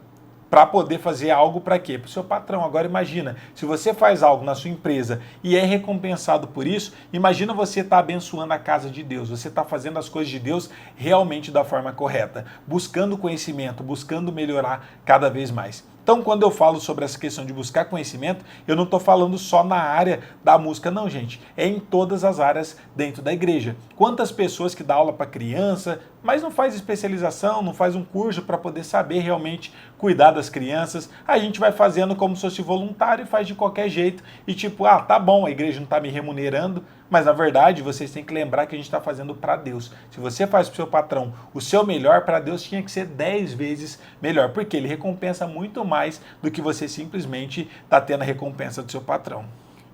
para poder fazer algo para quê? Para o seu patrão. Agora imagina, se você faz algo na sua empresa e é recompensado por isso, imagina você estar abençoando a casa de Deus, você está fazendo as coisas de Deus realmente da forma correta, buscando conhecimento, buscando melhorar cada vez mais. Então, quando eu falo sobre essa questão de buscar conhecimento, eu não estou falando só na área da música, não, gente. É em todas as áreas dentro da igreja. Quantas pessoas que dá aula para criança, mas não faz especialização, não faz um curso para poder saber realmente cuidar das crianças. A gente vai fazendo como se fosse voluntário e faz de qualquer jeito. E tipo, tá bom, a igreja não está me remunerando, mas na verdade vocês têm que lembrar que a gente está fazendo para Deus. Se você faz para o seu patrão o seu melhor, para Deus tinha que ser 10 vezes melhor, porque ele recompensa muito mais do que você simplesmente está tendo a recompensa do seu patrão.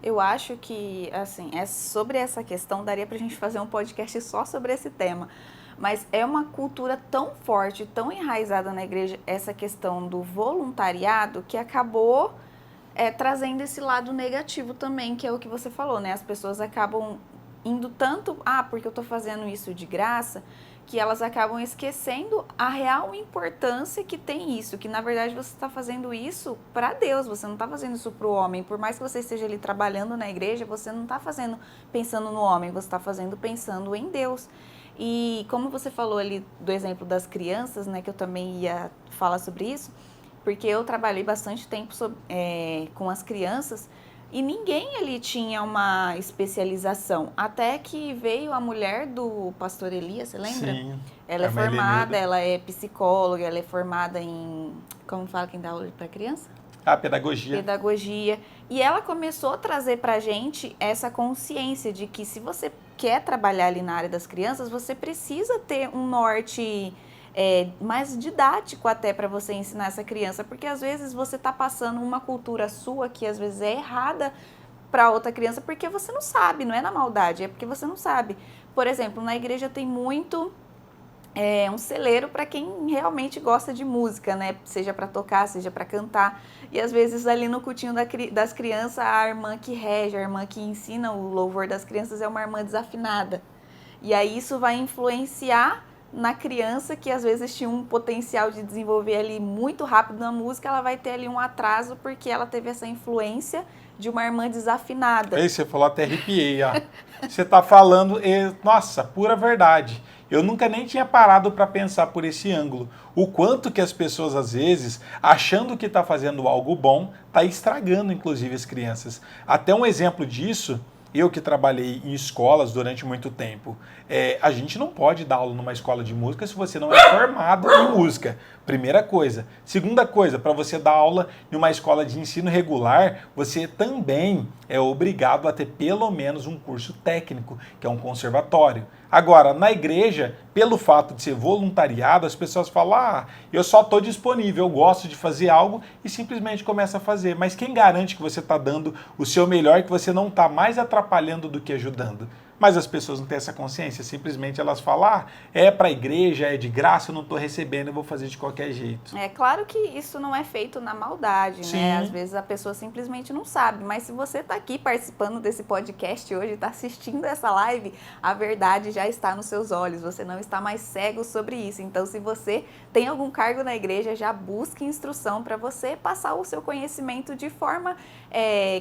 Eu acho que, assim, sobre essa questão, daria pra gente fazer um podcast só sobre esse tema. Mas é uma cultura tão forte, tão enraizada na igreja, essa questão do voluntariado, que acabou trazendo esse lado negativo também, que é o que você falou, né? As pessoas acabam indo tanto, porque eu tô fazendo isso de graça, que elas acabam esquecendo a real importância que tem isso, que na verdade você está fazendo isso para Deus, você não está fazendo isso para o homem. Por mais que você esteja ali trabalhando na igreja, você não está fazendo pensando no homem, você está fazendo pensando em Deus. E como você falou ali do exemplo das crianças, né, que eu também ia falar sobre isso, porque eu trabalhei bastante tempo com as crianças, e ninguém ali tinha uma especialização. Até que veio a mulher do pastor Elias, você lembra? Sim. Ela é formada, ela é psicóloga, ela é formada em... Como fala quem dá aula para criança? Pedagogia. Pedagogia. E ela começou a trazer pra gente essa consciência de que se você quer trabalhar ali na área das crianças, você precisa ter um norte... mais didático até para você ensinar essa criança, porque às vezes você está passando uma cultura sua que às vezes é errada para outra criança porque você não sabe, não é na maldade, é porque você não sabe. Por exemplo, na igreja tem muito um celeiro para quem realmente gosta de música, né? Seja para tocar, seja para cantar. E às vezes ali no cultinho das crianças, a irmã que rege, a irmã que ensina o louvor das crianças é uma irmã desafinada. E aí isso vai influenciar na criança, que às vezes tinha um potencial de desenvolver ali muito rápido na música, ela vai ter ali um atraso porque ela teve essa influência de uma irmã desafinada. Aí você falou, até arrepiei, Você tá falando, nossa, pura verdade. Eu nunca nem tinha parado para pensar por esse ângulo. O quanto que as pessoas, às vezes, achando que está fazendo algo bom, está estragando, inclusive, as crianças. Até um exemplo disso... Eu que trabalhei em escolas durante muito tempo, a gente não pode dar aula numa escola de música se você não é formado em música. Primeira coisa. Segunda coisa, para você dar aula em uma escola de ensino regular, você também é obrigado a ter pelo menos um curso técnico, que é um conservatório. Agora, na igreja, pelo fato de ser voluntariado, as pessoas falam, eu só estou disponível, eu gosto de fazer algo e simplesmente começa a fazer. Mas quem garante que você está dando o seu melhor e que você não está mais atrapalhando do que ajudando? Mas as pessoas não têm essa consciência, simplesmente elas falam, é para a igreja, é de graça, eu não estou recebendo, eu vou fazer de qualquer jeito. É claro que isso não é feito na maldade, Sim. né? Às vezes a pessoa simplesmente não sabe, mas se você está aqui participando desse podcast hoje, está assistindo essa live, a verdade já está nos seus olhos, você não está mais cego sobre isso. Então, se você tem algum cargo na igreja, já busque instrução para você passar o seu conhecimento de forma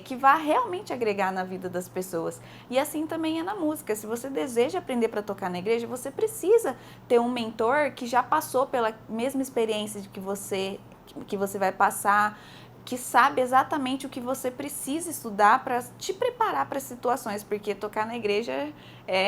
que vá realmente agregar na vida das pessoas. E assim também é na música. Se você deseja aprender para tocar na igreja, você precisa ter um mentor que já passou pela mesma experiência de que você vai passar, que sabe exatamente o que você precisa estudar para te preparar para as situações, porque tocar na igreja,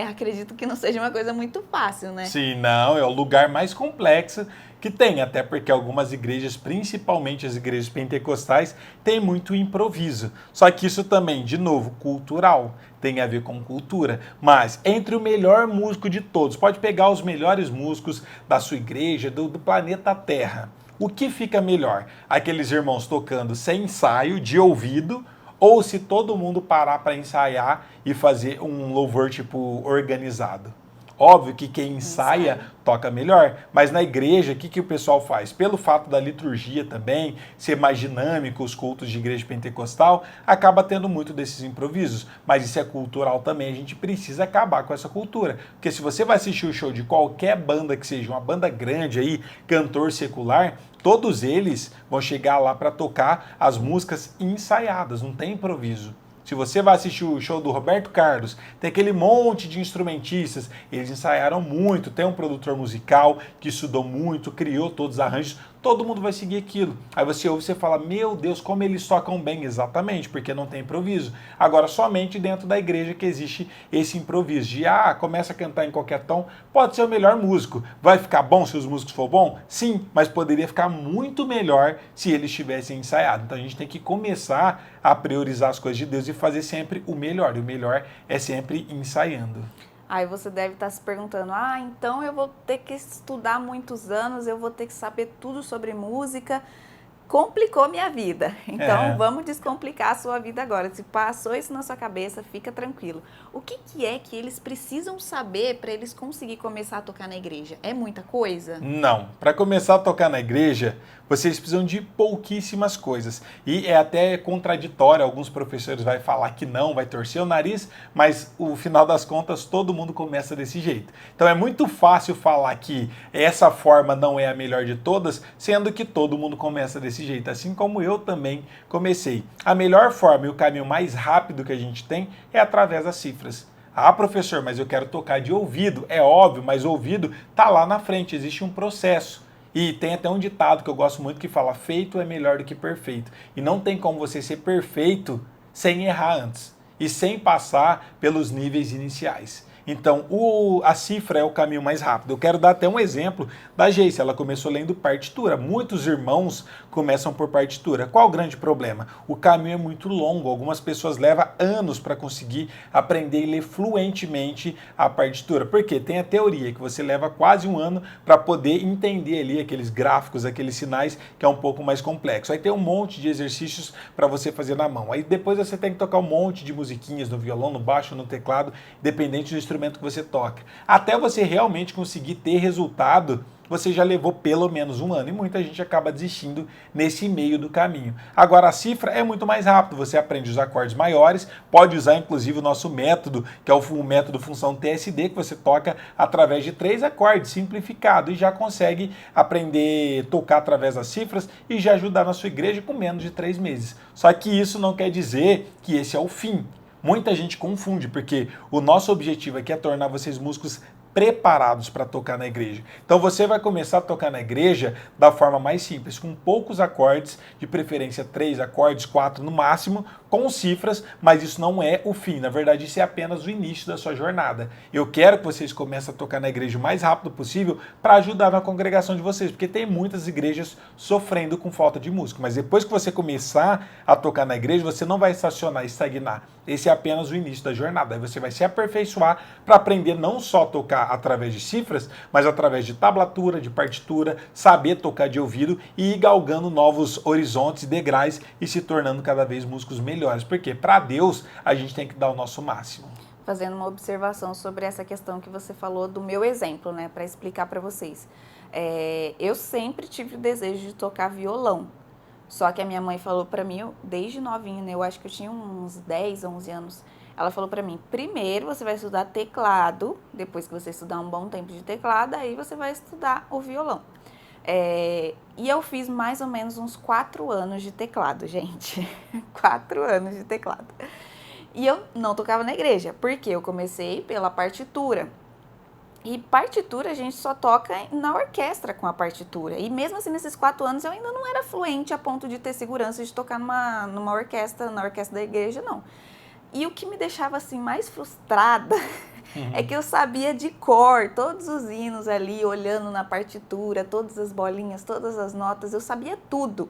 acredito que não seja uma coisa muito fácil, né? Sim, não, é o lugar mais complexo que tem, até porque algumas igrejas, principalmente as igrejas pentecostais, têm muito improviso. Só que isso também, de novo, cultural, tem a ver com cultura. Mas entre o melhor músico de todos, pode pegar os melhores músicos da sua igreja, do planeta Terra. O que fica melhor? Aqueles irmãos tocando sem ensaio, de ouvido, ou se todo mundo parar para ensaiar e fazer um louvor tipo organizado? Óbvio que quem ensaia toca melhor, mas na igreja, o que o pessoal faz? Pelo fato da liturgia também ser mais dinâmico, os cultos de igreja pentecostal, acaba tendo muito desses improvisos. Mas isso é cultural também, a gente precisa acabar com essa cultura. Porque se você vai assistir o show de qualquer banda que seja, uma banda grande aí, cantor secular, todos eles vão chegar lá para tocar as músicas ensaiadas, não tem improviso. Se você vai assistir o show do Roberto Carlos, tem aquele monte de instrumentistas, eles ensaiaram muito, tem um produtor musical que estudou muito, criou todos os arranjos, todo mundo vai seguir aquilo. Aí você ouve e você fala, meu Deus, como eles tocam bem, exatamente, porque não tem improviso. Agora, somente dentro da igreja que existe esse improviso, de começa a cantar em qualquer tom, pode ser o melhor músico. Vai ficar bom se os músicos for bom? Sim, mas poderia ficar muito melhor se eles tivessem ensaiado. Então a gente tem que começar a priorizar as coisas de Deus e fazer sempre o melhor. E o melhor é sempre ensaiando. Aí você deve estar se perguntando, então eu vou ter que estudar muitos anos, eu vou ter que saber tudo sobre música. Complicou minha vida. Então vamos descomplicar a sua vida agora. Se passou isso na sua cabeça, fica tranquilo. O que é que eles precisam saber para eles conseguirem começar a tocar na igreja? É muita coisa? Não. Para começar a tocar na igreja, vocês precisam de pouquíssimas coisas. E é até contraditório, alguns professores vão falar que não, vai torcer o nariz, mas no final das contas todo mundo começa desse jeito. Então é muito fácil falar que essa forma não é a melhor de todas, sendo que todo mundo começa desse jeito, assim como eu também comecei. A melhor forma e o caminho mais rápido que a gente tem é através das cifras. Professor, mas eu quero tocar de ouvido. É óbvio, mas o ouvido está lá na frente, existe um processo. E tem até um ditado que eu gosto muito que fala, feito é melhor do que perfeito. E não tem como você ser perfeito sem errar antes e sem passar pelos níveis iniciais. Então, a cifra é o caminho mais rápido. Eu quero dar até um exemplo da Geice. Ela começou lendo partitura. Muitos irmãos começam por partitura. Qual o grande problema? O caminho é muito longo. Algumas pessoas levam anos para conseguir aprender e ler fluentemente a partitura. Por quê? Tem a teoria que você leva quase um ano para poder entender ali aqueles gráficos, aqueles sinais, que é um pouco mais complexo. Aí tem um monte de exercícios para você fazer na mão. Aí depois você tem que tocar um monte de musiquinhas no violão, no baixo, no teclado, dependente do instrumento que você toca. Até você realmente conseguir ter resultado, você já levou pelo menos um ano e muita gente acaba desistindo nesse meio do caminho. Agora a cifra é muito mais rápido, você aprende os acordes maiores, pode usar inclusive o nosso método, que é o método função TSD, que você toca através de 3 acordes, simplificado, e já consegue aprender a tocar através das cifras e já ajudar na sua igreja com menos de 3 meses. Só que isso não quer dizer que esse é o fim. Muita gente confunde, porque o nosso objetivo aqui é tornar vocês músicos preparados para tocar na igreja. Então você vai começar a tocar na igreja da forma mais simples, com poucos acordes, de preferência 3 acordes, 4 no máximo, com cifras, mas isso não é o fim. Na verdade, isso é apenas o início da sua jornada. Eu quero que vocês comecem a tocar na igreja o mais rápido possível para ajudar na congregação de vocês, porque tem muitas igrejas sofrendo com falta de músico. Mas depois que você começar a tocar na igreja, você não vai estacionar e estagnar. Esse é apenas o início da jornada. Aí você vai se aperfeiçoar para aprender não só a tocar através de cifras, mas através de tablatura, de partitura, saber tocar de ouvido e ir galgando novos horizontes, degraus e se tornando cada vez músicos melhores. Porque para Deus a gente tem que dar o nosso máximo. Fazendo uma observação sobre essa questão que você falou do meu exemplo, né, para explicar para vocês. Eu sempre tive o desejo de tocar violão. Só que a minha mãe falou pra mim, desde novinha, né? Eu acho que eu tinha uns 10, 11 anos. Ela falou pra mim, primeiro você vai estudar teclado, depois que você estudar um bom tempo de teclado, aí você vai estudar o violão. E eu fiz mais ou menos uns 4 anos de teclado, gente. 4 anos de teclado. E eu não tocava na igreja, porque eu comecei pela partitura. E partitura a gente só toca na orquestra com a partitura. E mesmo assim, nesses 4 anos, eu ainda não era fluente a ponto de ter segurança de tocar numa orquestra, na orquestra da igreja, não. E o que me deixava assim mais frustrada é que eu sabia de cor todos os hinos ali, olhando na partitura, todas as bolinhas, todas as notas, eu sabia tudo.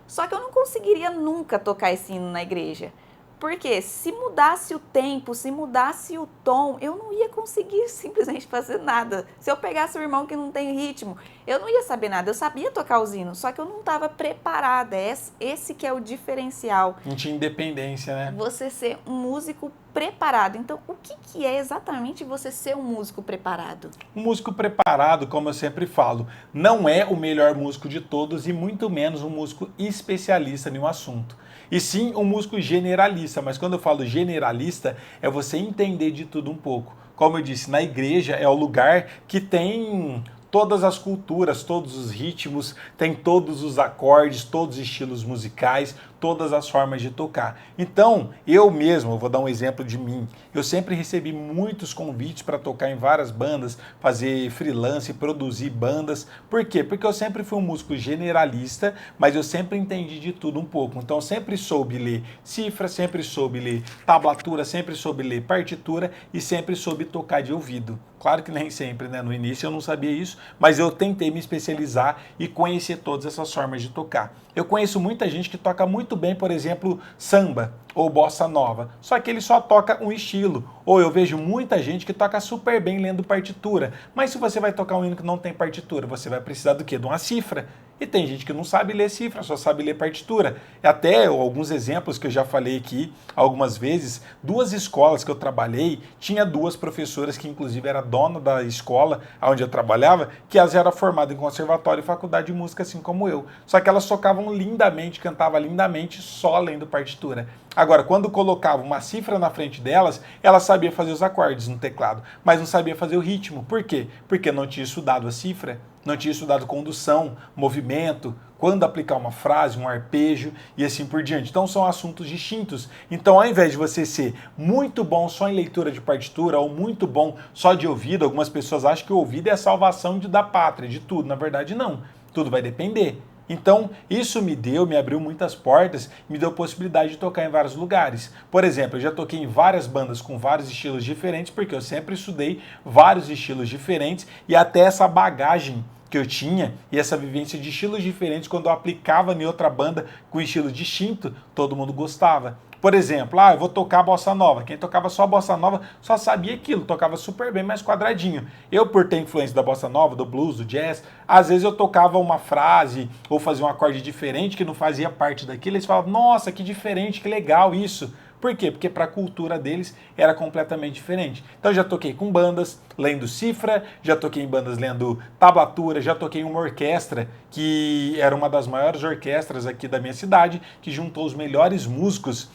Só que eu não conseguiria nunca tocar esse hino na igreja. Porque se mudasse o tempo, se mudasse o tom, eu não ia conseguir simplesmente fazer nada. Se eu pegasse um irmão que não tem ritmo, eu não ia saber nada. Eu sabia tocar os hinos, só que eu não estava preparada. Esse que é o diferencial. Não tinha independência, né? Você ser um músico preparado. Então, o que é exatamente você ser um músico preparado? Um músico preparado, como eu sempre falo, não é o melhor músico de todos e muito menos um músico especialista em um assunto. E sim um músico generalista, mas quando eu falo generalista, é você entender de tudo um pouco. Como eu disse, na igreja é o lugar que tem todas as culturas, todos os ritmos, tem todos os acordes, todos os estilos musicais, todas as formas de tocar. Então, eu vou dar um exemplo de mim, eu sempre recebi muitos convites para tocar em várias bandas, fazer freelance, produzir bandas. Por quê? Porque eu sempre fui um músico generalista, mas eu sempre entendi de tudo um pouco. Então, eu sempre soube ler cifra, sempre soube ler tablatura, sempre soube ler partitura e sempre soube tocar de ouvido. Claro que nem sempre, né? No início eu não sabia isso, mas eu tentei me especializar e conhecer todas essas formas de tocar. Eu conheço muita gente que toca muito bem, por exemplo, samba ou bossa nova, só que ele só toca um estilo. Ou eu vejo muita gente que toca super bem lendo partitura, mas se você vai tocar um hino que não tem partitura, você vai precisar do quê? De uma cifra. E tem gente que não sabe ler cifra, só sabe ler partitura. Até alguns exemplos que eu já falei aqui algumas vezes, 2 escolas que eu trabalhei, tinha 2 professoras que inclusive era dona da escola onde eu trabalhava, que elas eram formadas em conservatório e faculdade de música assim como eu. Só que elas tocavam lindamente, cantavam lindamente só lendo partitura. Agora, quando colocava uma cifra na frente delas, ela sabia fazer os acordes no teclado, mas não sabia fazer o ritmo. Por quê? Porque não tinha estudado a cifra, não tinha estudado condução, movimento, quando aplicar uma frase, um arpejo e assim por diante. Então são assuntos distintos. Então ao invés de você ser muito bom só em leitura de partitura ou muito bom só de ouvido, algumas pessoas acham que o ouvido é a salvação da pátria, de tudo. Na verdade não, tudo vai depender. Então, isso me abriu muitas portas, me deu possibilidade de tocar em vários lugares. Por exemplo, eu já toquei em várias bandas com vários estilos diferentes, porque eu sempre estudei vários estilos diferentes e até essa bagagem que eu tinha e essa vivência de estilos diferentes, quando eu aplicava em outra banda com estilo distinto, todo mundo gostava. Por exemplo, eu vou tocar bossa nova. Quem tocava só bossa nova só sabia aquilo, tocava super bem, mais quadradinho. Eu, por ter influência da bossa nova, do blues, do jazz, às vezes eu tocava uma frase ou fazia um acorde diferente que não fazia parte daquilo. Eles falavam, nossa, que diferente, que legal isso. Por quê? Porque para a cultura deles era completamente diferente. Então já toquei com bandas lendo cifra, já toquei em bandas lendo tablatura, já toquei em uma orquestra que era uma das maiores orquestras aqui da minha cidade, que juntou os melhores músicos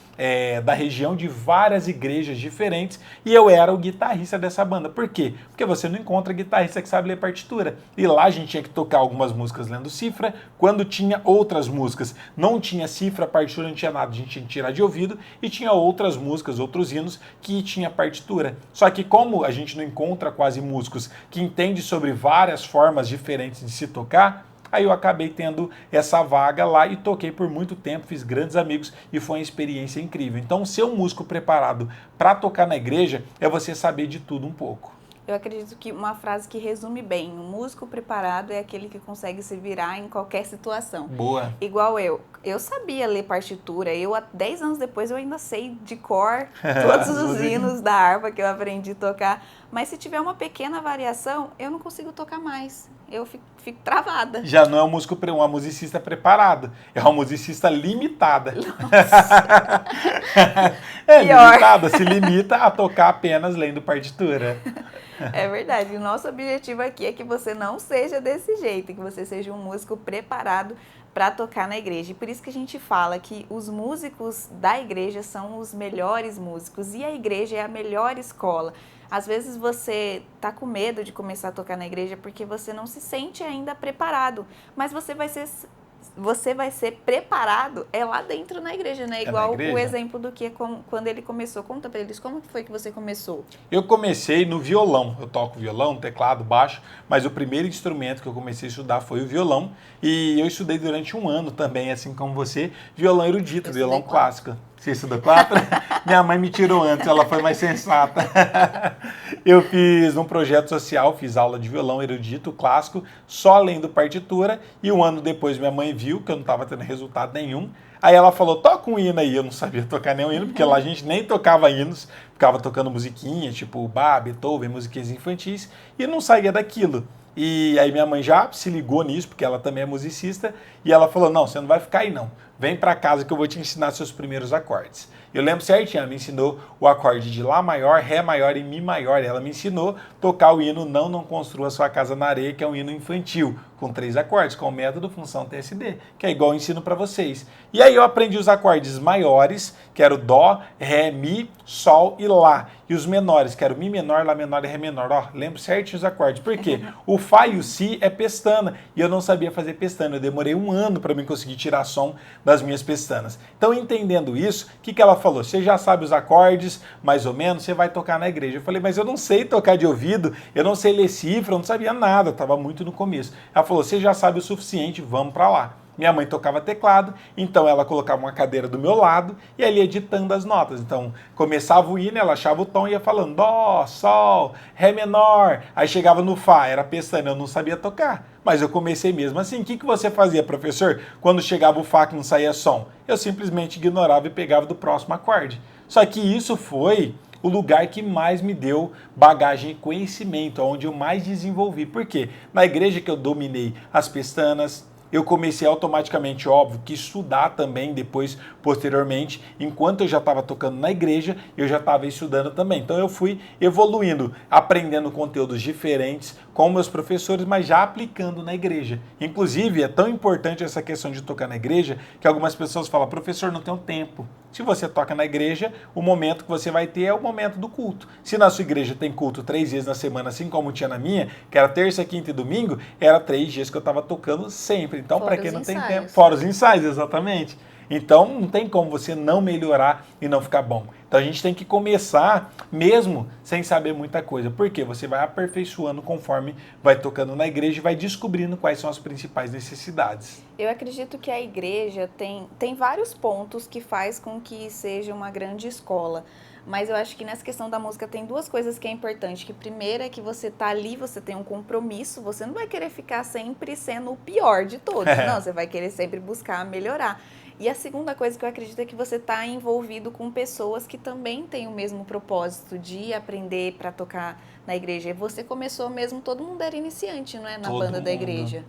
da região de várias igrejas diferentes e eu era o guitarrista dessa banda. Por quê? Porque você não encontra guitarrista que sabe ler partitura. E lá a gente tinha que tocar algumas músicas lendo cifra, quando tinha outras músicas. Não tinha cifra, partitura, não tinha nada, a gente tinha que tirar de ouvido e tinha outras músicas, outros hinos que tinha partitura. Só que como a gente não encontra quase músicos que entendem sobre várias formas diferentes de se tocar, aí eu acabei tendo essa vaga lá e toquei por muito tempo, fiz grandes amigos e foi uma experiência incrível. Então, ser um músico preparado para tocar na igreja é você saber de tudo um pouco. Eu acredito que uma frase que resume bem, um músico preparado é aquele que consegue se virar em qualquer situação. Boa. Igual eu sabia ler partitura, 10 anos depois eu ainda sei de cor todos os hinos da harpa que eu aprendi a tocar, mas se tiver uma pequena variação, eu não consigo tocar mais, eu fico travada. Já não é uma musicista preparada, é uma musicista limitada. Limitada, se limita a tocar apenas lendo partitura. É verdade, o nosso objetivo aqui é que você não seja desse jeito, que você seja um músico preparado para tocar na igreja. E por isso que a gente fala que os músicos da igreja são os melhores músicos e a igreja é a melhor escola. Às vezes você tá com medo de começar a tocar na igreja porque você não se sente ainda preparado, mas você vai ser preparado lá dentro na igreja, né? Igual o exemplo do que quando ele começou. Conta pra eles, como que foi que você começou? Eu comecei no violão. Eu toco violão, teclado, baixo, mas o primeiro instrumento que eu comecei a estudar foi o violão. E eu estudei durante um ano também, assim como você, violão erudito, violão clássico. Você estudou 4? Minha mãe me tirou antes, ela foi mais sensata. Eu fiz um projeto social, fiz aula de violão erudito, clássico, só lendo partitura, e um ano depois minha mãe viu que eu não estava tendo resultado nenhum. Aí ela falou, toca um hino aí. Eu não sabia tocar nenhum hino, porque lá a gente nem tocava hinos, ficava tocando musiquinha, tipo Bach, Beethoven, musiquinhas infantis, e não saía daquilo. E aí minha mãe já se ligou nisso, porque ela também é musicista, e ela falou, não, você não vai ficar aí não, vem pra casa que eu vou te ensinar seus primeiros acordes. Eu lembro certinho, ela me ensinou o acorde de Lá maior, Ré maior e Mi maior. Ela me ensinou a tocar o hino Não Construa Sua Casa na Areia, que é um hino infantil, com 3 acordes, com o método função TSD, que é igual eu ensino para vocês. E aí eu aprendi os acordes maiores, que era o Dó, Ré, Mi, Sol e Lá. E os menores, que era o Mi menor, Lá menor e Ré menor. Ó, lembro certinho os acordes. Por quê? O Fá e o Si é pestana, e eu não sabia fazer pestana. Eu demorei um ano para mim conseguir tirar som das minhas pestanas. Então, entendendo isso, o que ela falou? Você já sabe os acordes, mais ou menos, você vai tocar na igreja. Eu falei, mas eu não sei tocar de ouvido, eu não sei ler cifra, eu não sabia nada, estava muito no começo. Ela falou, você já sabe o suficiente, vamos para lá. Minha mãe tocava teclado, então ela colocava uma cadeira do meu lado e ali editando as notas. Então, começava o hino, ela achava o tom e ia falando Dó, Sol, Ré menor. Aí chegava no Fá, era pestana, eu não sabia tocar. Mas eu comecei mesmo assim. O que você fazia, professor, quando chegava o Fá que não saía som? Eu simplesmente ignorava e pegava do próximo acorde. Só que isso foi o lugar que mais me deu bagagem e conhecimento, onde eu mais desenvolvi. Por quê? Na igreja que eu dominei as pestanas, eu comecei automaticamente, óbvio, que estudar também depois, posteriormente, enquanto eu já estava tocando na igreja, eu já estava estudando também. Então eu fui evoluindo, aprendendo conteúdos diferentes com meus professores, mas já aplicando na igreja. Inclusive, é tão importante essa questão de tocar na igreja, que algumas pessoas falam, professor, não tenho tempo. Se você toca na igreja, o momento que você vai ter é o momento do culto. Se na sua igreja tem culto 3 vezes na semana, assim como tinha na minha, que era terça, quinta e domingo, era 3 dias que eu estava tocando sempre. Então, para quem não tem tempo, fora os ensaios, exatamente. Então, não tem como você não melhorar e não ficar bom. Então, a gente tem que começar mesmo sem saber muita coisa. Por quê? Você vai aperfeiçoando conforme vai tocando na igreja e vai descobrindo quais são as principais necessidades. Eu acredito que a igreja tem vários pontos que faz com que seja uma grande escola. Mas eu acho que nessa questão da música tem 2 coisas que é importante. Que primeiro é que você tá ali, você tem um compromisso, você não vai querer ficar sempre sendo o pior de todos. Não, você vai querer sempre buscar melhorar. E a segunda coisa que eu acredito é que você está envolvido com pessoas que também têm o mesmo propósito de aprender para tocar na igreja. E você começou mesmo, todo mundo era iniciante, não é? Na banda da igreja.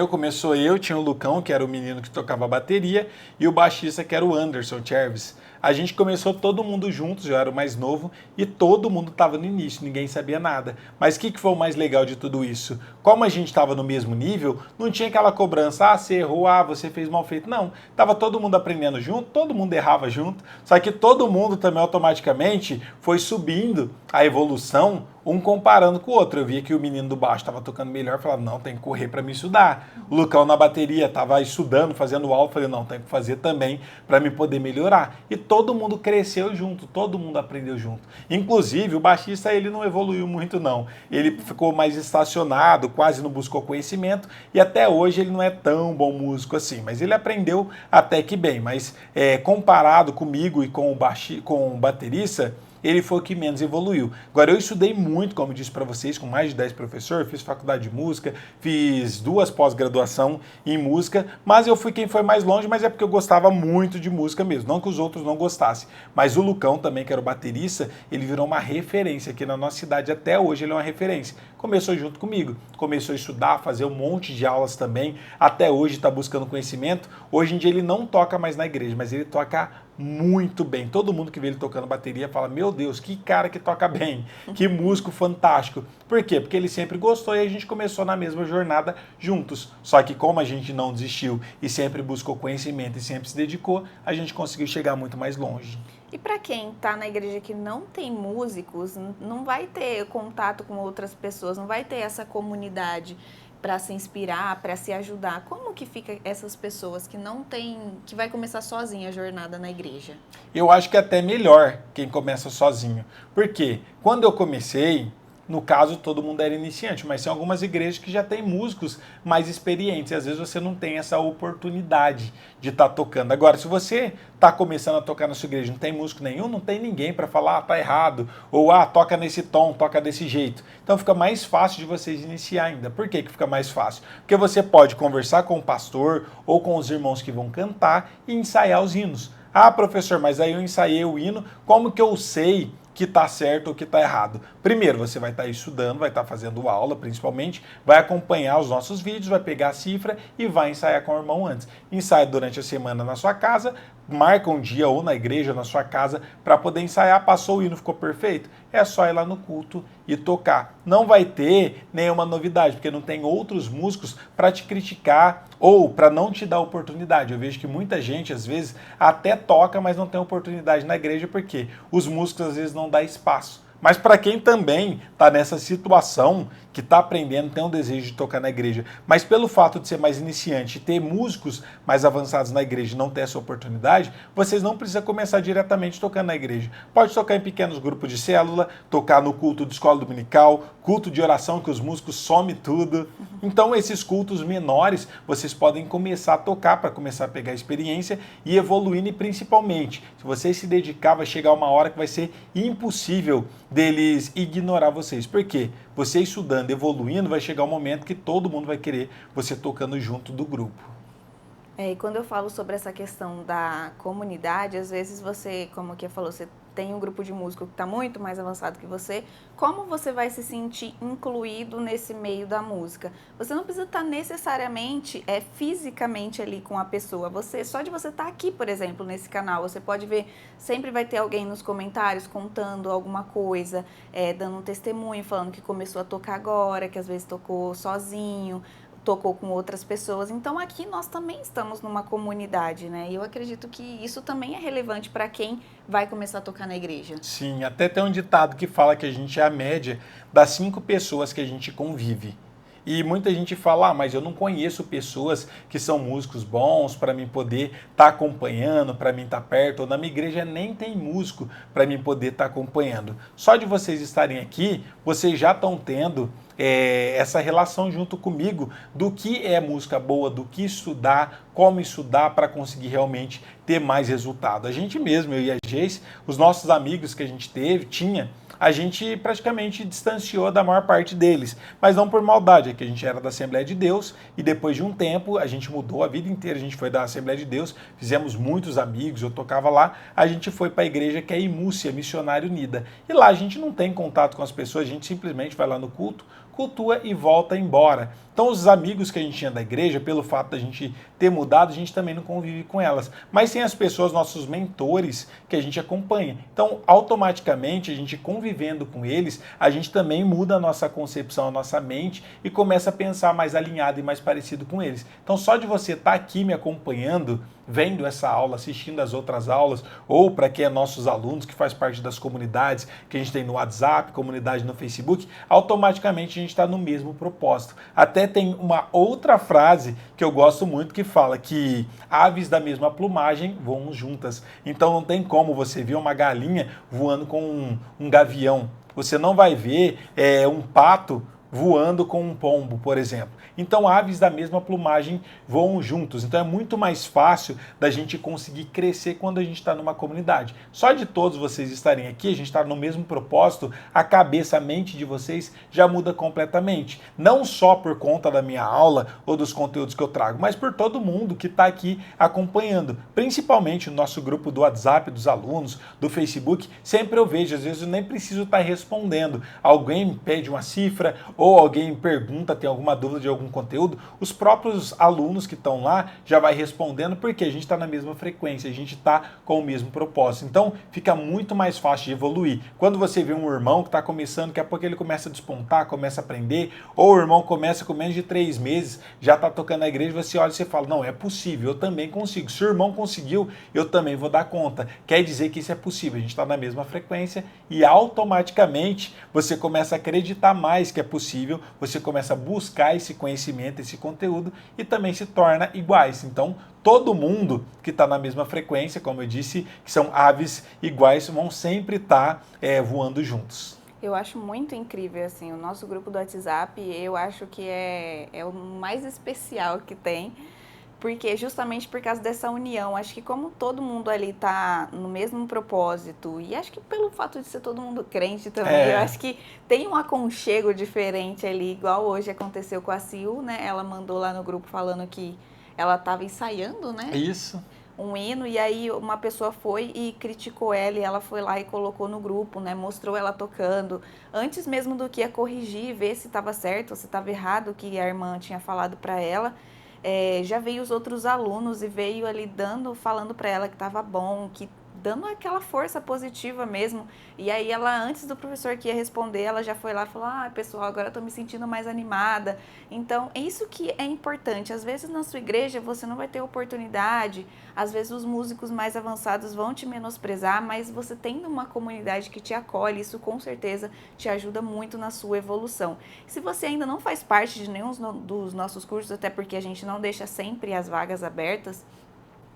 Começou eu, tinha o Lucão, que era o menino que tocava bateria, e o baixista, que era o Anderson Chervis. A gente começou todo mundo juntos, eu era o mais novo, e todo mundo estava no início, ninguém sabia nada. Mas o que foi o mais legal de tudo isso? Como a gente estava no mesmo nível, não tinha aquela cobrança, você errou, você fez mal feito. Não, estava todo mundo aprendendo junto, todo mundo errava junto, só que todo mundo também automaticamente foi subindo a evolução, um comparando com o outro. Eu via que o menino do baixo estava tocando melhor, eu falava, não, tem que correr para me estudar. O Lucão na bateria estava estudando, fazendo aula, eu falei, não, tem que fazer também para me poder melhorar. E todo mundo cresceu junto, todo mundo aprendeu junto. Inclusive, o baixista, ele não evoluiu muito, não. Ele ficou mais estacionado, quase não buscou conhecimento, e até hoje ele não é tão bom músico assim, mas ele aprendeu até que bem. Mas comparado comigo e com o baterista, ele foi o que menos evoluiu. Agora, eu estudei muito, como eu disse para vocês, com mais de 10 professores, fiz faculdade de música, fiz 2 pós-graduação em música, mas eu fui quem foi mais longe, mas é porque eu gostava muito de música mesmo, não que os outros não gostassem. Mas o Lucão também, que era o baterista, ele virou uma referência aqui na nossa cidade, até hoje ele é uma referência. Começou junto comigo, começou a estudar, fazer um monte de aulas também, até hoje está buscando conhecimento. Hoje em dia ele não toca mais na igreja, mas ele toca muito bem. Todo mundo que vê ele tocando bateria fala, meu Deus, que cara que toca bem, que músico fantástico. Por quê? Porque ele sempre gostou e a gente começou na mesma jornada juntos. Só que como a gente não desistiu e sempre buscou conhecimento e sempre se dedicou, a gente conseguiu chegar muito mais longe. E para quem está na igreja que não tem músicos, não vai ter contato com outras pessoas, não vai ter essa comunidade para se inspirar, para se ajudar. Como que fica essas pessoas que não tem, que vai começar sozinha a jornada na igreja? Eu acho que é até melhor quem começa sozinho. Por quê? Quando eu comecei, no caso, todo mundo era iniciante, mas tem algumas igrejas que já tem músicos mais experientes. E às vezes você não tem essa oportunidade de estar tocando. Agora, se você está começando a tocar na sua igreja, não tem músico nenhum, não tem ninguém para falar, tá errado, ou toca nesse tom, toca desse jeito. Então fica mais fácil de vocês iniciar ainda. Por que fica mais fácil? Porque você pode conversar com o pastor ou com os irmãos que vão cantar e ensaiar os hinos. Professor, mas aí eu ensaiei o hino, como que eu sei que está certo ou que está errado? Primeiro, você vai estar estudando, vai estar fazendo aula, principalmente, vai acompanhar os nossos vídeos, vai pegar a cifra e vai ensaiar com o irmão antes. Ensaia durante a semana na sua casa, marca um dia ou na igreja, na sua casa, para poder ensaiar. Passou o hino, ficou perfeito? É só ir lá no culto e tocar. Não vai ter nenhuma novidade, porque não tem outros músicos para te criticar ou para não te dar oportunidade. Eu vejo que muita gente, às vezes, até toca, mas não tem oportunidade na igreja, porque os músicos, às vezes, não dão espaço. Mas para quem também está nessa situação, que está aprendendo, tem um desejo de tocar na igreja, mas pelo fato de ser mais iniciante e ter músicos mais avançados na igreja e não ter essa oportunidade, vocês não precisam começar diretamente tocando na igreja. Pode tocar em pequenos grupos de célula, tocar no culto de escola dominical, culto de oração, que os músicos somem tudo. Então esses cultos menores, vocês podem começar a tocar para começar a pegar experiência e evoluindo, e principalmente, se vocês se dedicar, vai chegar uma hora que vai ser impossível deles ignorar vocês. Por quê? Você estudando, evoluindo, vai chegar um momento que todo mundo vai querer você tocando junto do grupo. E quando eu falo sobre essa questão da comunidade, às vezes você, como que falou, você tem um grupo de músico que está muito mais avançado que você, como você vai se sentir incluído nesse meio da música? Você não precisa estar necessariamente fisicamente ali com a pessoa. Só de você estar aqui, por exemplo, nesse canal, você pode ver, sempre vai ter alguém nos comentários contando alguma coisa, dando um testemunho, falando que começou a tocar agora, que às vezes tocou sozinho, tocou com outras pessoas. Então aqui nós também estamos numa comunidade, né? E eu acredito que isso também é relevante para quem vai começar a tocar na igreja. Sim, até tem um ditado que fala que a gente é a média das 5 pessoas que a gente convive. E muita gente fala, mas eu não conheço pessoas que são músicos bons para mim poder estar acompanhando, para mim estar perto. Ou na minha igreja nem tem músico para mim poder estar acompanhando. Só de vocês estarem aqui, vocês já estão tendo essa relação junto comigo do que é música boa, do que estudar, como estudar para conseguir realmente ter mais resultado. A gente mesmo, eu e a Geis, os nossos amigos que a gente tinha, a gente praticamente distanciou da maior parte deles, mas não por maldade, é que a gente era da Assembleia de Deus e depois de um tempo a gente mudou a vida inteira, a gente foi da Assembleia de Deus, fizemos muitos amigos, eu tocava lá, a gente foi para a igreja que é Imúcia, Missionária Unida, e lá a gente não tem contato com as pessoas, a gente simplesmente vai lá no culto, cultua e volta embora. Então os amigos que a gente tinha da igreja, pelo fato da gente ter mudado, a gente também não convive com elas. Mas tem as pessoas, nossos mentores, que a gente acompanha. Então, automaticamente, a gente convivendo com eles, a gente também muda a nossa concepção, a nossa mente e começa a pensar mais alinhado e mais parecido com eles. Então, só de você estar aqui me acompanhando, vendo essa aula, assistindo as outras aulas, ou para quem é nossos alunos, que faz parte das comunidades que a gente tem no WhatsApp, comunidade no Facebook, automaticamente a gente está no mesmo propósito. Até tem uma outra frase que eu gosto muito que fala que aves da mesma plumagem voam juntas. Então não tem como você ver uma galinha voando com um gavião. Você não vai ver um pato voando com um pombo, por exemplo. Então, aves da mesma plumagem voam juntos. Então, é muito mais fácil da gente conseguir crescer quando a gente está numa comunidade. Só de todos vocês estarem aqui, a gente está no mesmo propósito, a cabeça, a mente de vocês já muda completamente. Não só por conta da minha aula ou dos conteúdos que eu trago, mas por todo mundo que está aqui acompanhando. Principalmente no nosso grupo do WhatsApp, dos alunos, do Facebook. Sempre eu vejo, às vezes eu nem preciso estar respondendo. Alguém me pede uma cifra ou alguém pergunta, tem alguma dúvida de algum conteúdo, os próprios alunos que estão lá já vai respondendo porque a gente está na mesma frequência, a gente está com o mesmo propósito. Então fica muito mais fácil de evoluir. Quando você vê um irmão que está começando, daqui a pouco ele começa a despontar, começa a aprender, ou o irmão começa com menos de 3 meses, já está tocando na igreja, você olha e você fala, não, é possível, eu também consigo. Se o irmão conseguiu, eu também vou dar conta. Quer dizer que isso é possível, a gente está na mesma frequência e automaticamente você começa a acreditar mais que é possível, você começa a buscar esse conhecimento, esse conteúdo e também se torna iguais. Então, todo mundo que está na mesma frequência, como eu disse, que são aves iguais, vão sempre estar voando juntos. Eu acho muito incrível, assim, o nosso grupo do WhatsApp, eu acho que é o mais especial que tem, porque justamente por causa dessa união, acho que como todo mundo ali tá no mesmo propósito, e acho que pelo fato de ser todo mundo crente também, eu acho que tem um aconchego diferente ali, igual hoje aconteceu com a Sil, né? Ela mandou lá no grupo falando que ela estava ensaiando, né? Isso. Um hino, e aí uma pessoa foi e criticou ela, e ela foi lá e colocou no grupo, né? Mostrou ela tocando, antes mesmo do que ia corrigir, ver se estava certo ou se estava errado o que a irmã tinha falado para ela. Já veio os outros alunos e veio ali falando para ela que estava bom, que dando aquela força positiva mesmo. E aí ela, antes do professor que ia responder, ela já foi lá e falou, pessoal, agora eu tô me sentindo mais animada. Então, é isso que é importante. Às vezes na sua igreja você não vai ter oportunidade, às vezes os músicos mais avançados vão te menosprezar, mas você tendo uma comunidade que te acolhe, isso com certeza te ajuda muito na sua evolução. Se você ainda não faz parte de nenhum dos nossos cursos, até porque a gente não deixa sempre as vagas abertas,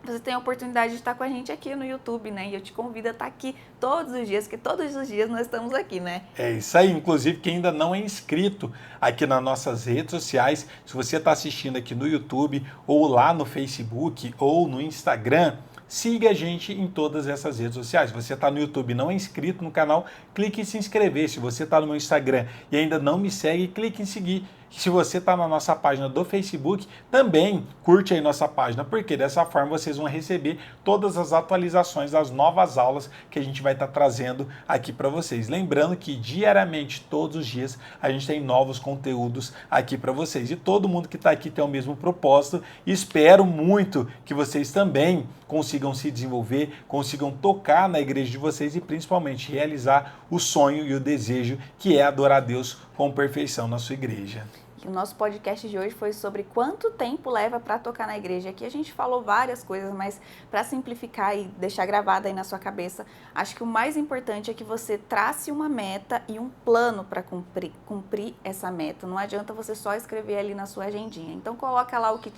você tem a oportunidade de estar com a gente aqui no YouTube, né? E eu te convido a estar aqui todos os dias, porque todos os dias nós estamos aqui, né? É isso aí. Inclusive, quem ainda não é inscrito aqui nas nossas redes sociais, se você está assistindo aqui no YouTube, ou lá no Facebook, ou no Instagram, siga a gente em todas essas redes sociais. Se você está no YouTube e não é inscrito no canal, clique em se inscrever. Se você está no meu Instagram e ainda não me segue, clique em seguir. Se você está na nossa página do Facebook, também curte aí nossa página, porque dessa forma vocês vão receber todas as atualizações das novas aulas que a gente vai estar trazendo aqui para vocês. Lembrando que diariamente, todos os dias, a gente tem novos conteúdos aqui para vocês. E todo mundo que está aqui tem o mesmo propósito. E espero muito que vocês também consigam se desenvolver, consigam tocar na igreja de vocês e principalmente realizar o sonho e o desejo que é adorar a Deus com perfeição na sua igreja. O nosso podcast de hoje foi sobre quanto tempo leva para tocar na igreja. Aqui a gente falou várias coisas, mas para simplificar e deixar gravado aí na sua cabeça, acho que o mais importante é que você trace uma meta e um plano para cumprir essa meta. Não adianta você só escrever ali na sua agendinha. Então coloca lá o que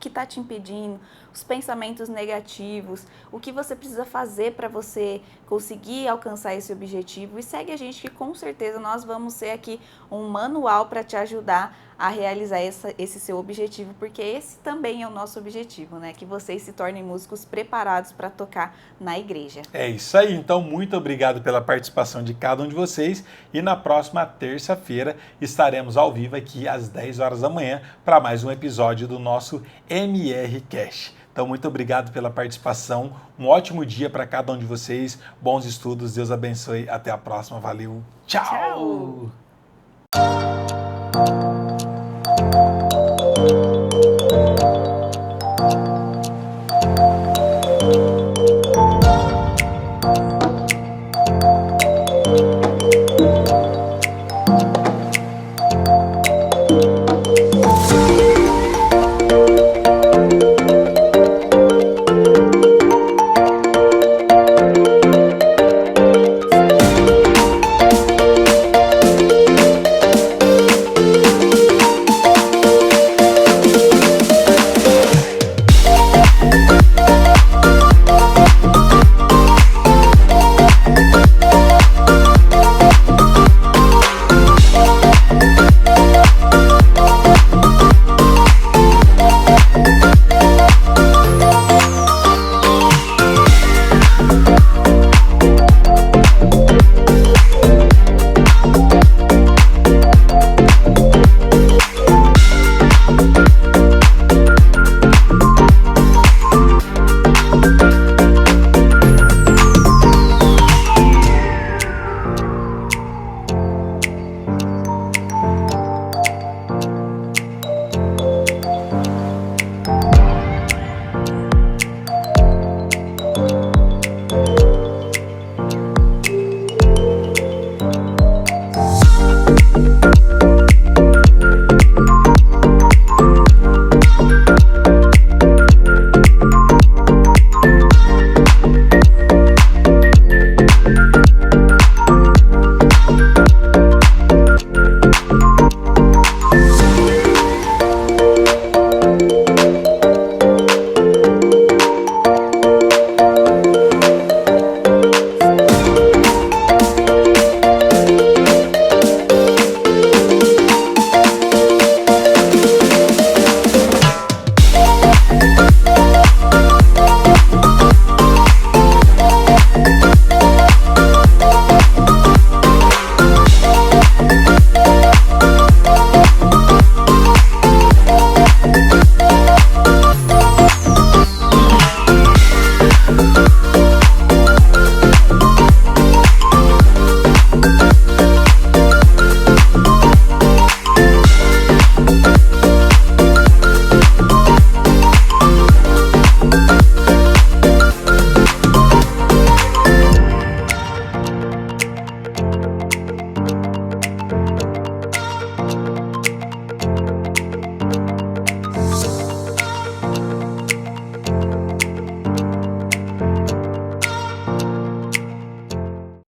está te impedindo, os pensamentos negativos, o que você precisa fazer para você conseguir alcançar esse objetivo, e segue a gente que com certeza nós vamos ser aqui um manual para te ajudar a realizar esse seu objetivo, porque esse também é o nosso objetivo, né? Que vocês se tornem músicos preparados para tocar na igreja. É isso aí, então muito obrigado pela participação de cada um de vocês, e na próxima terça-feira estaremos ao vivo aqui às 10 horas da manhã para mais um episódio do nosso MR Cash. Então, muito obrigado pela participação, um ótimo dia para cada um de vocês, bons estudos, Deus abençoe, até a próxima, valeu, tchau! Tchau. Tchau.